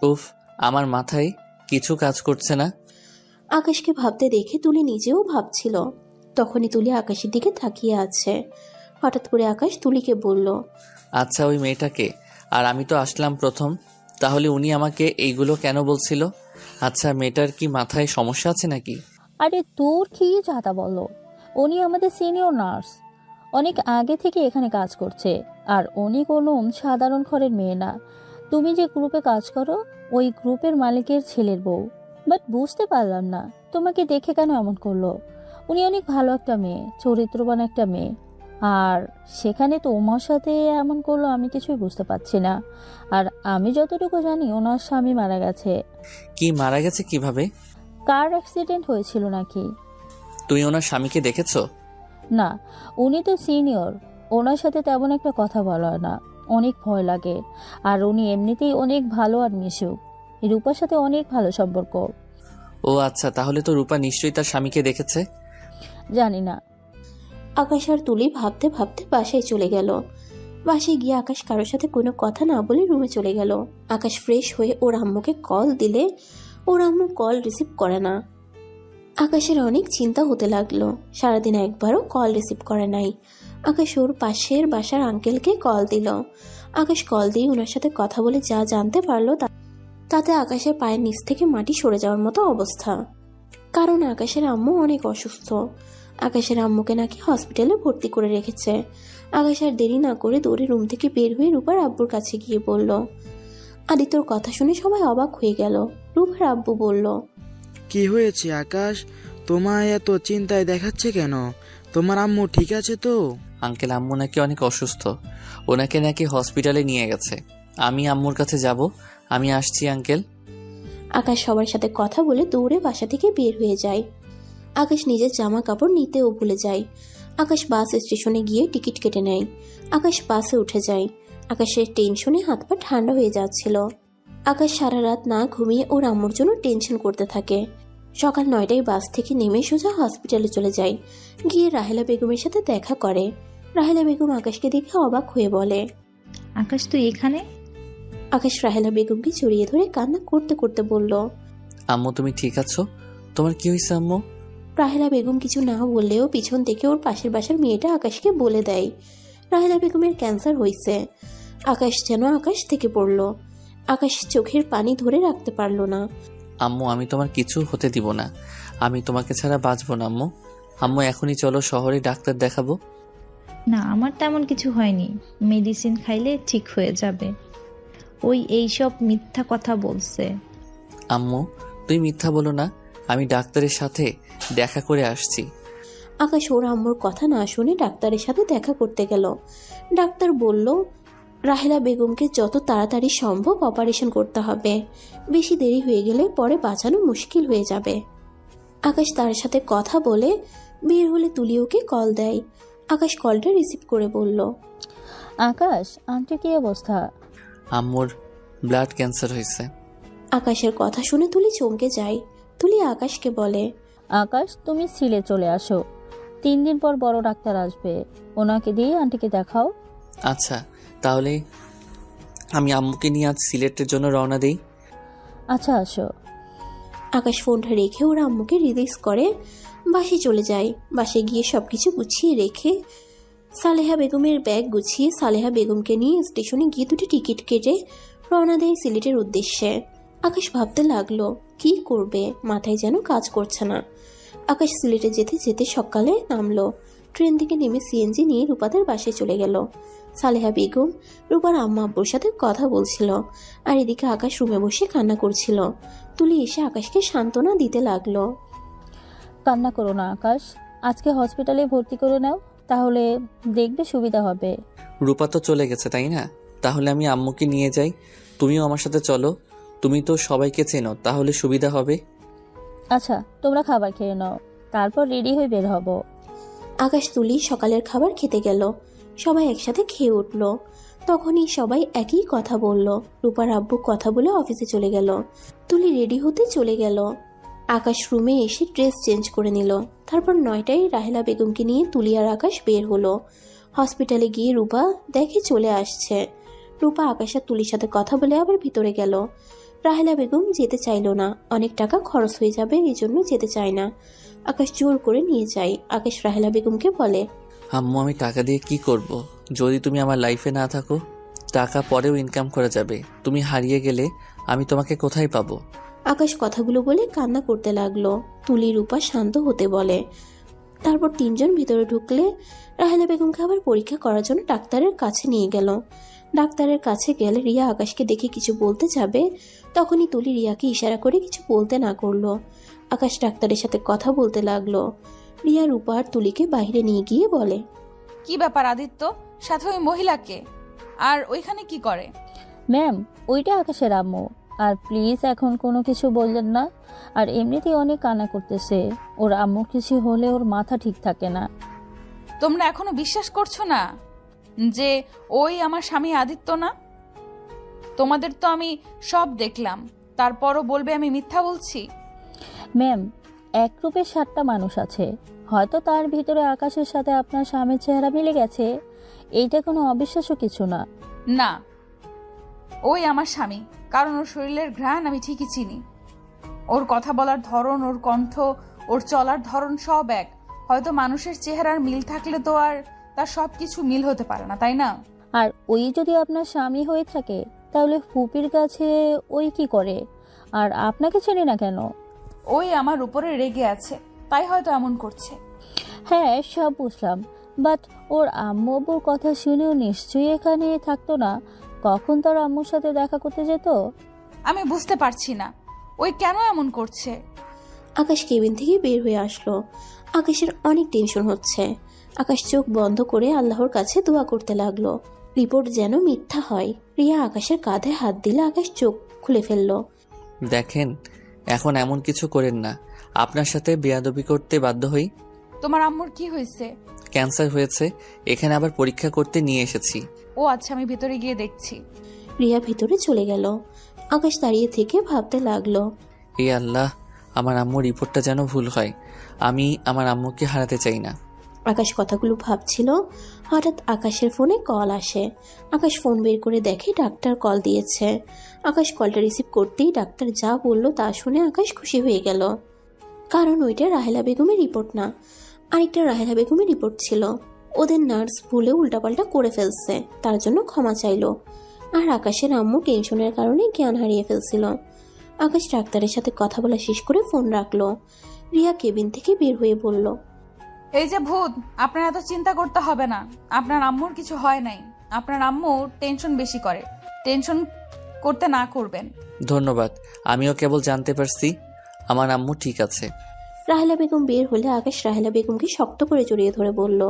[SPEAKER 9] উফ, আমার মাথায় কিছু কাজ করছে না।
[SPEAKER 3] আকাশকে ভাবতে দেখে তুলি নিজেও ভাবছিল। তখনই তুলি আকাশের দিকে তাকিয়ে আছে। হঠাৎ করে আকাশ তুলিকে বলল,
[SPEAKER 9] আচ্ছা, ওই মেয়েটাকে? আর আমি তো আসলাম প্রথম, তাহলে উনি আমাকে এইগুলো কেন বলছিল? আচ্ছা, মেয়েটার কি মাথায় সমস্যা আছে নাকি?
[SPEAKER 11] আরে তোর কি যাতা বলো, উনি আমাদের সিনিয়র নার্স, অনেক আগে থেকে এখানে কাজ করছে। আর উনি কোনো সাধারণ ঘরের মেয়ে না। তুমি যে গ্রুপে কাজ করো, ওই গ্রুপের মালিকের ছেলের বউ। বাট বুঝতে পারলাম না তোমাকে দেখে কেন এমন করলো। উনি অনেক ভালো একটা মেয়ে, চরিত্রবান একটা মেয়ে, আর সেখানে তোমার সাথে এমন করলো আমি কিছুই বুঝতে পারছি না। আর আমি যতটুকু জানি ওনার স্বামী মারা গেছে।
[SPEAKER 9] কি মারা গেছে কিভাবে?
[SPEAKER 11] কার অ্যাক্সিডেন্ট হয়েছিল নাকি?
[SPEAKER 9] তুমি ওনার স্বামীকে দেখেছো?
[SPEAKER 11] না, উনি তো সিনিয়র, ওনার সাথে তেমন একটা কথা বলা না, অনেক ভয় লাগে। আর উনি এমনিতেই অনেক ভালো আর মিশুক, রূপার সাথে অনেক ভালো সম্পর্ক।
[SPEAKER 9] ও আচ্ছা, তাহলে তো রূপা নিশ্চয়ই তার স্বামীকে দেখেছে।
[SPEAKER 11] জানি না।
[SPEAKER 3] আকাশ আর তুলি ভাবতে ভাবতে বাসায় চলে গেল। বাসায় গিয়ে আকাশ কারোর সাথে কোনো কথা না বলে রুমে চলে গেল। আকাশ ফ্রেশ হয়ে ওর আম্মুকে কল দিলে ওর আম্মু কল রিসিভ করে না। আকাশের অনেক চিন্তা হতে লাগলো। সারাদিন একবারও কল রিসিভ করে নাই। আকাশ ওর পাশের বাসার আঙ্কেলকে কল দিল। আকাশ কল দিয়ে ওনার সাথে কথা বলে যা জানতে পারলো তাতে আকাশের পায়ের নিচ থেকে মাটি সরে যাওয়ার মতো অবস্থা। কারণ আকাশের আম্মু অনেক অসুস্থ। আকাশের আম্মুকে নাকি হসপিটালে ভর্তি করে রেখেছে। আকাশ আর দেরি না করে দৌড়ে রুম থেকে বের হয়ে রূপার আব্বুর কাছে গিয়ে বলল। আদিত্যর কথা শুনে সবাই অবাক হয়ে গেল। রূপার আব্বু বলল,
[SPEAKER 14] কি হয়েছে আকাশ, তোমায় এত চিন্তায় দেখাচ্ছে কেন? তোমার আম্মু ঠিক আছে তো?
[SPEAKER 9] আঙ্কেল, আম্মু নাকি অনেক অসুস্থ, ওনাকে নাকি হসপিটালে নিয়ে গেছে। আমি আম্মুর কাছে যাব, আমি আসছি আঙ্কেল।
[SPEAKER 3] আকাশ সবার সাথে কথা বলে দৌড়ে বাসা থেকে বের হয়ে যায়। আকাশ নিজের জামা কাপড় নিতেও ভুলে যায়। আকাশ বাস স্টেশনে গিয়ে টিকিট কেটে নেয়। আকাশ বাসে উঠে যায়। আকাশের টেনশনে হাত পা ঠান্ডা হয়ে যাচ্ছিল। আকাশ সারা রাত না ঘুমিয়ে ওর আম্মুর জন্য টেনশন করতে থাকে। সকাল 9টায় বাস থেকে নেমে সোজা হসপিটালে চলে যায়। গিয়ে রাহেলা বেগমের সাথে দেখা করে। রাহেলা বেগম আকাশকে দেখে অবাক হয়ে বলে,
[SPEAKER 10] আকাশ তুই এখানে?
[SPEAKER 3] আকাশ রাহেলা বেগমকে জড়িয়ে ধরে কান্না করতে করতে বলল,
[SPEAKER 9] আম্মু তুমি ঠিক আছো? তোমার কি হয়েছে আম্মু?
[SPEAKER 3] রাহেলা বেগম কিছু না বললেও পিছন থেকে ওর পাশের বাসার মেয়েটা আকাশকে বলে দেয় রাহেলা বেগমের ক্যান্সার হয়েছে। আকাশ যেন আকাশ থেকে পড়ল। আকাশ চোখের পানি ধরে রাখতে পারল না।
[SPEAKER 9] আম্মু, আমি তোমার কিছু হতে দিব না, আমি তোমাকে ছাড়া বাঁচবো না আম্মু। আম্মু এখনই চলো শহরে ডাক্তার দেখাবো।
[SPEAKER 10] না, আমার তেমন কিছু হয়নি, মেডিসিন খাইলে ঠিক হয়ে যাবে। ওই এইসব মিথ্যা কথা বলছে।
[SPEAKER 9] আম্মু তুই মিথ্যা বলো না, আমি ডাক্তারের সাথে দেখা করে আসছি।
[SPEAKER 3] আকাশ ওর আম্মুর কথা না শুনে ডাক্তারের সাথে দেখা করতে গেল। ডাক্তার বলল, রাহেলা বেগমকে যত তাড়াতাড়ি সম্ভব অপারেশন করতে হবে, বেশি দেরি হয়ে গেলে পরে বাঁচানো মুশকিল হয়ে যাবে। আকাশ তার সাথে কথা বলে বের হলে তুলি ওকে কল দেয়। আকাশ কলটা রিসিভ করে বলল,
[SPEAKER 11] আকাশ, আন্টি কি অবস্থা?
[SPEAKER 9] আম্মুর ব্লাড ক্যান্সার হয়েছে।
[SPEAKER 3] আকাশের কথা শুনে তুলি চমকে যায়। তুলি আকাশকে বলে,
[SPEAKER 11] আকাশ, তুমি সিলে চলে আসো, 3 দিন পর বড় ডাক্তার আসবে, ওনাকে দিয়ে আন্টিকে দেখাও।
[SPEAKER 9] আচ্ছা, তাহলে আমি আম্মুকে নিয়ে আজ সিলেটের জন্য রওনা দেই।
[SPEAKER 11] আচ্ছা, আসো।
[SPEAKER 3] আকাশ ফোনটা রেখে ওর আম্মুকে রিলিজ করে বাসে চলে যায়। বাসে গিয়ে সবকিছু গুছিয়ে রেখে সালেহা বেগমের ব্যাগ গুছিয়ে সালেহা বেগমকে নিয়ে স্টেশনে গিয়ে 2টি টিকিট কেটে রওনা দেয় সিলেটের উদ্দেশ্যে। আকাশ ভাবতে লাগলো কি করবে, মাথায় যেন কাজ করছে না। আকাশ সিলেটে যেতে যেতে সকালে নামলো। ট্রেন থেকে নেমে সিএনজি নিয়ে রূপাদের বাসায় চলে গেল। সালেহা বেগম রূপার আম্মা আব্বুর সাথে কথা বলছিল, আর এদিকে আকাশ রুমে বসে কান্না করছিল। তুলি এসে আকাশকে সান্ত্বনা দিতে লাগলো।
[SPEAKER 11] কান্না করো না আকাশ, আজকে হসপিটালে ভর্তি করে নাও, তাহলে দেখবে সুবিধা হবে।
[SPEAKER 9] রূপা তো চলে গেছে, তাই না? তাহলে আমি আম্মুকে নিয়ে যাই, তুমিও আমার সাথে চলো। তুমি তো সবাইকে চেনো, তাহলে সুবিধা হবে।
[SPEAKER 11] আচ্ছা, তোমরা খাবার খেয়ে নাও, তারপর রেডি হয়ে বের হব।
[SPEAKER 3] আকাশ তুলি সকালের খাবার খেতে গেল। সবাই একসাথে খেয়ে উঠল। তখনই সবাই একই কথা বলল। রূপার আব্বু কথা বলে অফিসে চলে গেল। তুলি রেডি হতে চলে গেল। আকাশ রুমে এসে ড্রেস চেঞ্জ করে নিল। তারপর 9টায় রাহেলা বেগমকে নিয়ে তুলি আর আকাশ বের হলো। হসপিটালে গিয়ে রূপা দেখে চলে আসছে। রূপা আকাশ আর তুলির সাথে কথা বলে আবার ভিতরে গেল। রাহেলা বেগম যেতে চাইল না, অনেক টাকা খরচ হয়ে যাবে, এই জন্য যেতে চায় না। আকাশ জোর করে নিয়ে যায়। আকাশ রাহেলা বেগমকে বলে,
[SPEAKER 9] আম্মু, আমি টাকা দিয়ে কি করব? যদি তুমি আমার লাইফে না থাকো, টাকা পরেও ইনকাম করা যাবে। তুমি হারিয়ে গেলে আমি তোমাকে কোথায় পাবো?
[SPEAKER 3] আকাশ কথাগুলো বলে কান্না করতে লাগলো। তুলি রূপা শান্ত হতে বলে। তারপর 3 জন ভিতরে ঢুকলে রাহেলা বেগমকে আবার পরীক্ষা করার জন্য ডাক্তারের কাছে নিয়ে গেল। ডাক্তারের কাছে গেলে রিয়া আকাশকে দেখে কিছু বলতে যাবে, তখনই তুলি রিয়াকে ইশারা করে কিছু বলতে না করলো। আকাশ ডাক্তারের সাথে কথা বলতে লাগলো। রিয়া রূপা আর তুলিকে বাইরে নিয়ে গিয়ে বলে,
[SPEAKER 2] কি ব্যাপার আদিত্য, সাথে ওই মহিলাকে আর ওইখানে কি করে?
[SPEAKER 11] ম্যাম, ওইটা আকাশের আম্মু। আর প্লিজ এখন কোনো কিছু বললেন না, আর এমনিতেই অনেক কান্না করতেছে, ওর আম্মু কিছু হলে ওর মাথা ঠিক থাকে না।
[SPEAKER 2] তোমরা এখনো বিশ্বাস করছো না যে ওই আমার স্বামী আদিত্য না? তোমাদের তো আমি সব দেখলাম, তারপরও বলবে আমি মিথ্যা বলছি?
[SPEAKER 11] ম্যাম, এক রূপে 7টা মানুষ আছে, হয়তো তার ভিতরে আকাশের সাথে আপনার স্বামীর চেহারা মিলে গেছে, এইটা কোনো অবিশ্বাস্য কিছু না।
[SPEAKER 2] না, ওই আমার স্বামী, কারণ ওর শরীরের ঘ্রাণ আমি ঠিকই চিনি। ওর কথা বলার ধরন, ওর কণ্ঠ, ওর চলার ধরন সব এক। হয়তো মানুষের চেহারার মিল থাকলে তো আর তার সব কিছু মিল হতে পারে না, তাই না?
[SPEAKER 11] আর ওই যদি আপনার স্বামী হয়ে থাকে, তাহলে ফুপির কাছে ওই কি করে, আর আপনাকে চেনে না কেন?
[SPEAKER 2] ওই আমার উপরে রেগে আছে, তাই হয়তো এমন করছে।
[SPEAKER 11] হ্যাঁ, সব বুঝলাম, বাট ওর আম্মু আব্বুর কথা শুনেও নিশ্চয়ই এখানে থাকতো না, কখন তার আম্মুর সাথে দেখা করতে যেত?
[SPEAKER 2] আমি বুঝতে পারছি না ওই কেন এমন করছে।
[SPEAKER 3] আকাশ কেবিন থেকে বের হয়ে আসলো। আকাশের অনেক টেনশন হচ্ছে। আকাশ চোখ বন্ধ করে আল্লাহর কাছে দোয়া করতে লাগলো, রিপোর্ট যেন মিথ্যা হয়। রিয়া আকাশের কাঁধে হাত দিলে আকাশ চোখ খুলে ফেললো।
[SPEAKER 9] দেখেন, এখন এমন কিছু করেন না, আপনার সাথে বেয়াদবি করতে বাধ্য হই।
[SPEAKER 2] তোমার আম্মুর কি হয়েছে?
[SPEAKER 9] ক্যান্সার হয়েছে, এখানে আবার পরীক্ষা করতে নিয়ে এসেছি।
[SPEAKER 2] ও আচ্ছা, আমি ভেতরে গিয়ে দেখছি।
[SPEAKER 3] রিয়া ভিতরে চলে গেল। আকাশ দাঁড়িয়ে থেকে ভাবতে লাগলো,
[SPEAKER 9] এ আল্লাহ, আমার আম্মুর রিপোর্টটা যেন ভুল হয়। আমি আমার আম্মুকে হারাতে চাই না।
[SPEAKER 3] আকাশ কথাগুলো ভাবছিল, হঠাৎ আকাশের ফোনে কল আসে। আকাশ ফোন বের করে দেখে ডাক্তার কল দিয়েছে। আকাশ কলটা রিসিভ করতেই ডাক্তার যা বলল তা শুনে আকাশ খুশি হয়ে গেল, কারণ ওইটা রাহেলা বেগমের রিপোর্ট না, আরেকটা রাহেলা বেগমের রিপোর্ট ছিল। ওদের নার্স ভুলে উল্টাপাল্টা করে ফেলছে, তার জন্য ক্ষমা চাইলো। আর আকাশের আম্মু টেনশনের কারণে জ্ঞান হারিয়ে ফেলছিল। আকাশ ডাক্তারের সাথে কথা বলা শেষ করে ফোন রাখলো। রিয়া কেবিন থেকে বের হয়ে বলল,
[SPEAKER 2] এই যে ভূত, আপনার এত চিন্তা করতে হবে না, আপনার আম্মুর কিছু হয় নাই। আপনার আম্মু টেনশন বেশি করে, টেনশন করতে না করবেন।
[SPEAKER 9] ধন্যবাদ, আমিও কেবল জানতে পারছি আমার আম্মু ঠিক আছে।
[SPEAKER 3] রাহেলা বেগম বের হলে আকাশ রাহেলা বেগমকে শক্ত করে জড়িয়ে ধরে বলল,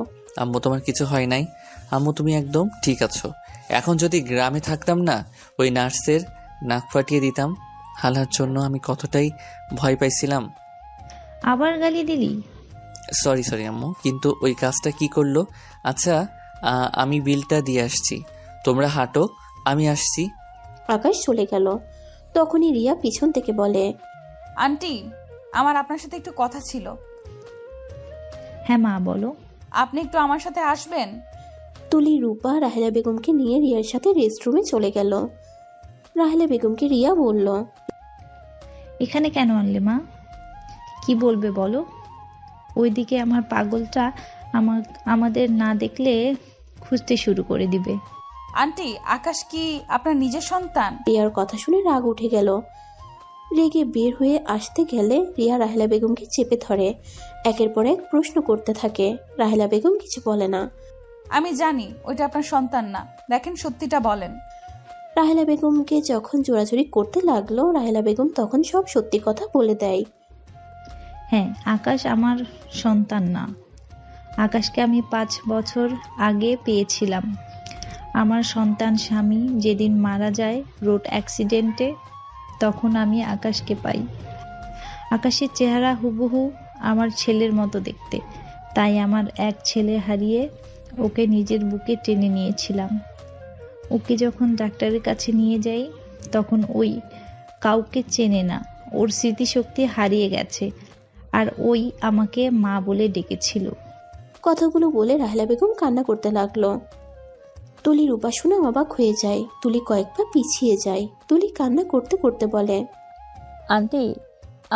[SPEAKER 9] আম্মু, তোমার কিছু হয় নাই। আম্মু, তুমি একদম ঠিক আছো। এখন যদি গ্রামে থাকতাম না, ওই নার্সের নাক ফাটিয়ে দিতাম। হালার জন্য আমি কতটাই ভয় পাইছিলাম।
[SPEAKER 10] আবার গালি দিলি?
[SPEAKER 9] সরি আম্মু, কিন্তু ওই কাজটা কি করলো? আচ্ছা, আমি বিলটা দিয়ে আসছি, তোমরা হাঁটো, আমি আসছি।
[SPEAKER 3] আকাশ চলে গেল। তখনই রিয়া পিছন থেকে বলে,
[SPEAKER 2] আন্টি, আমার আপনার সাথে একটু কথা ছিল।
[SPEAKER 10] হ্যাঁ মা বলো।
[SPEAKER 2] আপনি একটু আমার সাথে আসবেন?
[SPEAKER 3] তুলি রূপা রাহেলা বেগমকে নিয়ে রিয়ার সাথে রেস্টরুমে চলে গেল। রাহেলা বেগমকে রিয়া বলল,
[SPEAKER 10] এখানে কেন আনলে মা? কি বলবে বলো? ওইদিকে আমার পাগলটা আমাদের না দেখলে খুঁজতে শুরু করে দিবে।
[SPEAKER 2] আন্টি, আকাশ কি আপনার নিজের সন্তান?
[SPEAKER 3] রিয়ার কথা শুনে রাগ উঠে গেল। রেগে বের হয়ে আসতে গেলে রিয়া রাহেলা বেগমকে চেপে ধরে, একের পর এক প্রশ্ন করতে থাকে। রাহেলা বেগম কিছু বলে না।
[SPEAKER 2] আমি জানি ওইটা আপনার সন্তান না, দেখেন সত্যিটা বলেন।
[SPEAKER 3] রাহেলা বেগমকে যখন জোরাজুরি করতে লাগলো, রাহেলা বেগম তখন সব সত্যি কথা বলে দেয়।
[SPEAKER 10] হ্যাঁ, আকাশ আমার সন্তান না। আকাশকে আমি 5 বছর আগে পেয়েছিলাম। আমার সন্তান স্বামী যেদিন মারা যায় রোড অ্যাক্সিডেন্টে, তখন আমি আকাশকে পাই। আকাশের চেহারা হুবহু আমার ছেলের মতো দেখতে, তাই আমার এক ছেলে হারিয়ে ওকে নিজের বুকে টেনে নিয়েছিলাম। ওকে যখন ডাক্তারের কাছে নিয়ে যাই, তখন ওই কাউকে চেনে না, ওর স্মৃতিশক্তি হারিয়ে গেছে, আর ওই আমাকে মা বলে ডেকেছিল।
[SPEAKER 3] কথাগুলো বলে রাহেলা বেগম কান্না করতে লাগলো। তুলি রূপা শুনে অবাক হয়ে যায়। তুলি কয়েক পা পিছিয়ে যায়। তুলি কান্না করতে করতে বলে,
[SPEAKER 11] আন্টি,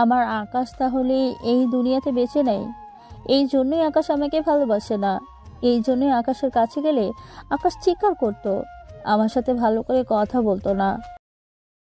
[SPEAKER 11] আমার আকাশ তাহলে এই দুনিয়াতে বেঁচে নেই? এই জন্যই আকাশ আমাকে ভালোবাসে না। এই জন্যই আকাশের কাছে গেলে আকাশ চিৎকার করতো, আমার সাথে ভালো করে কথা বলতো না।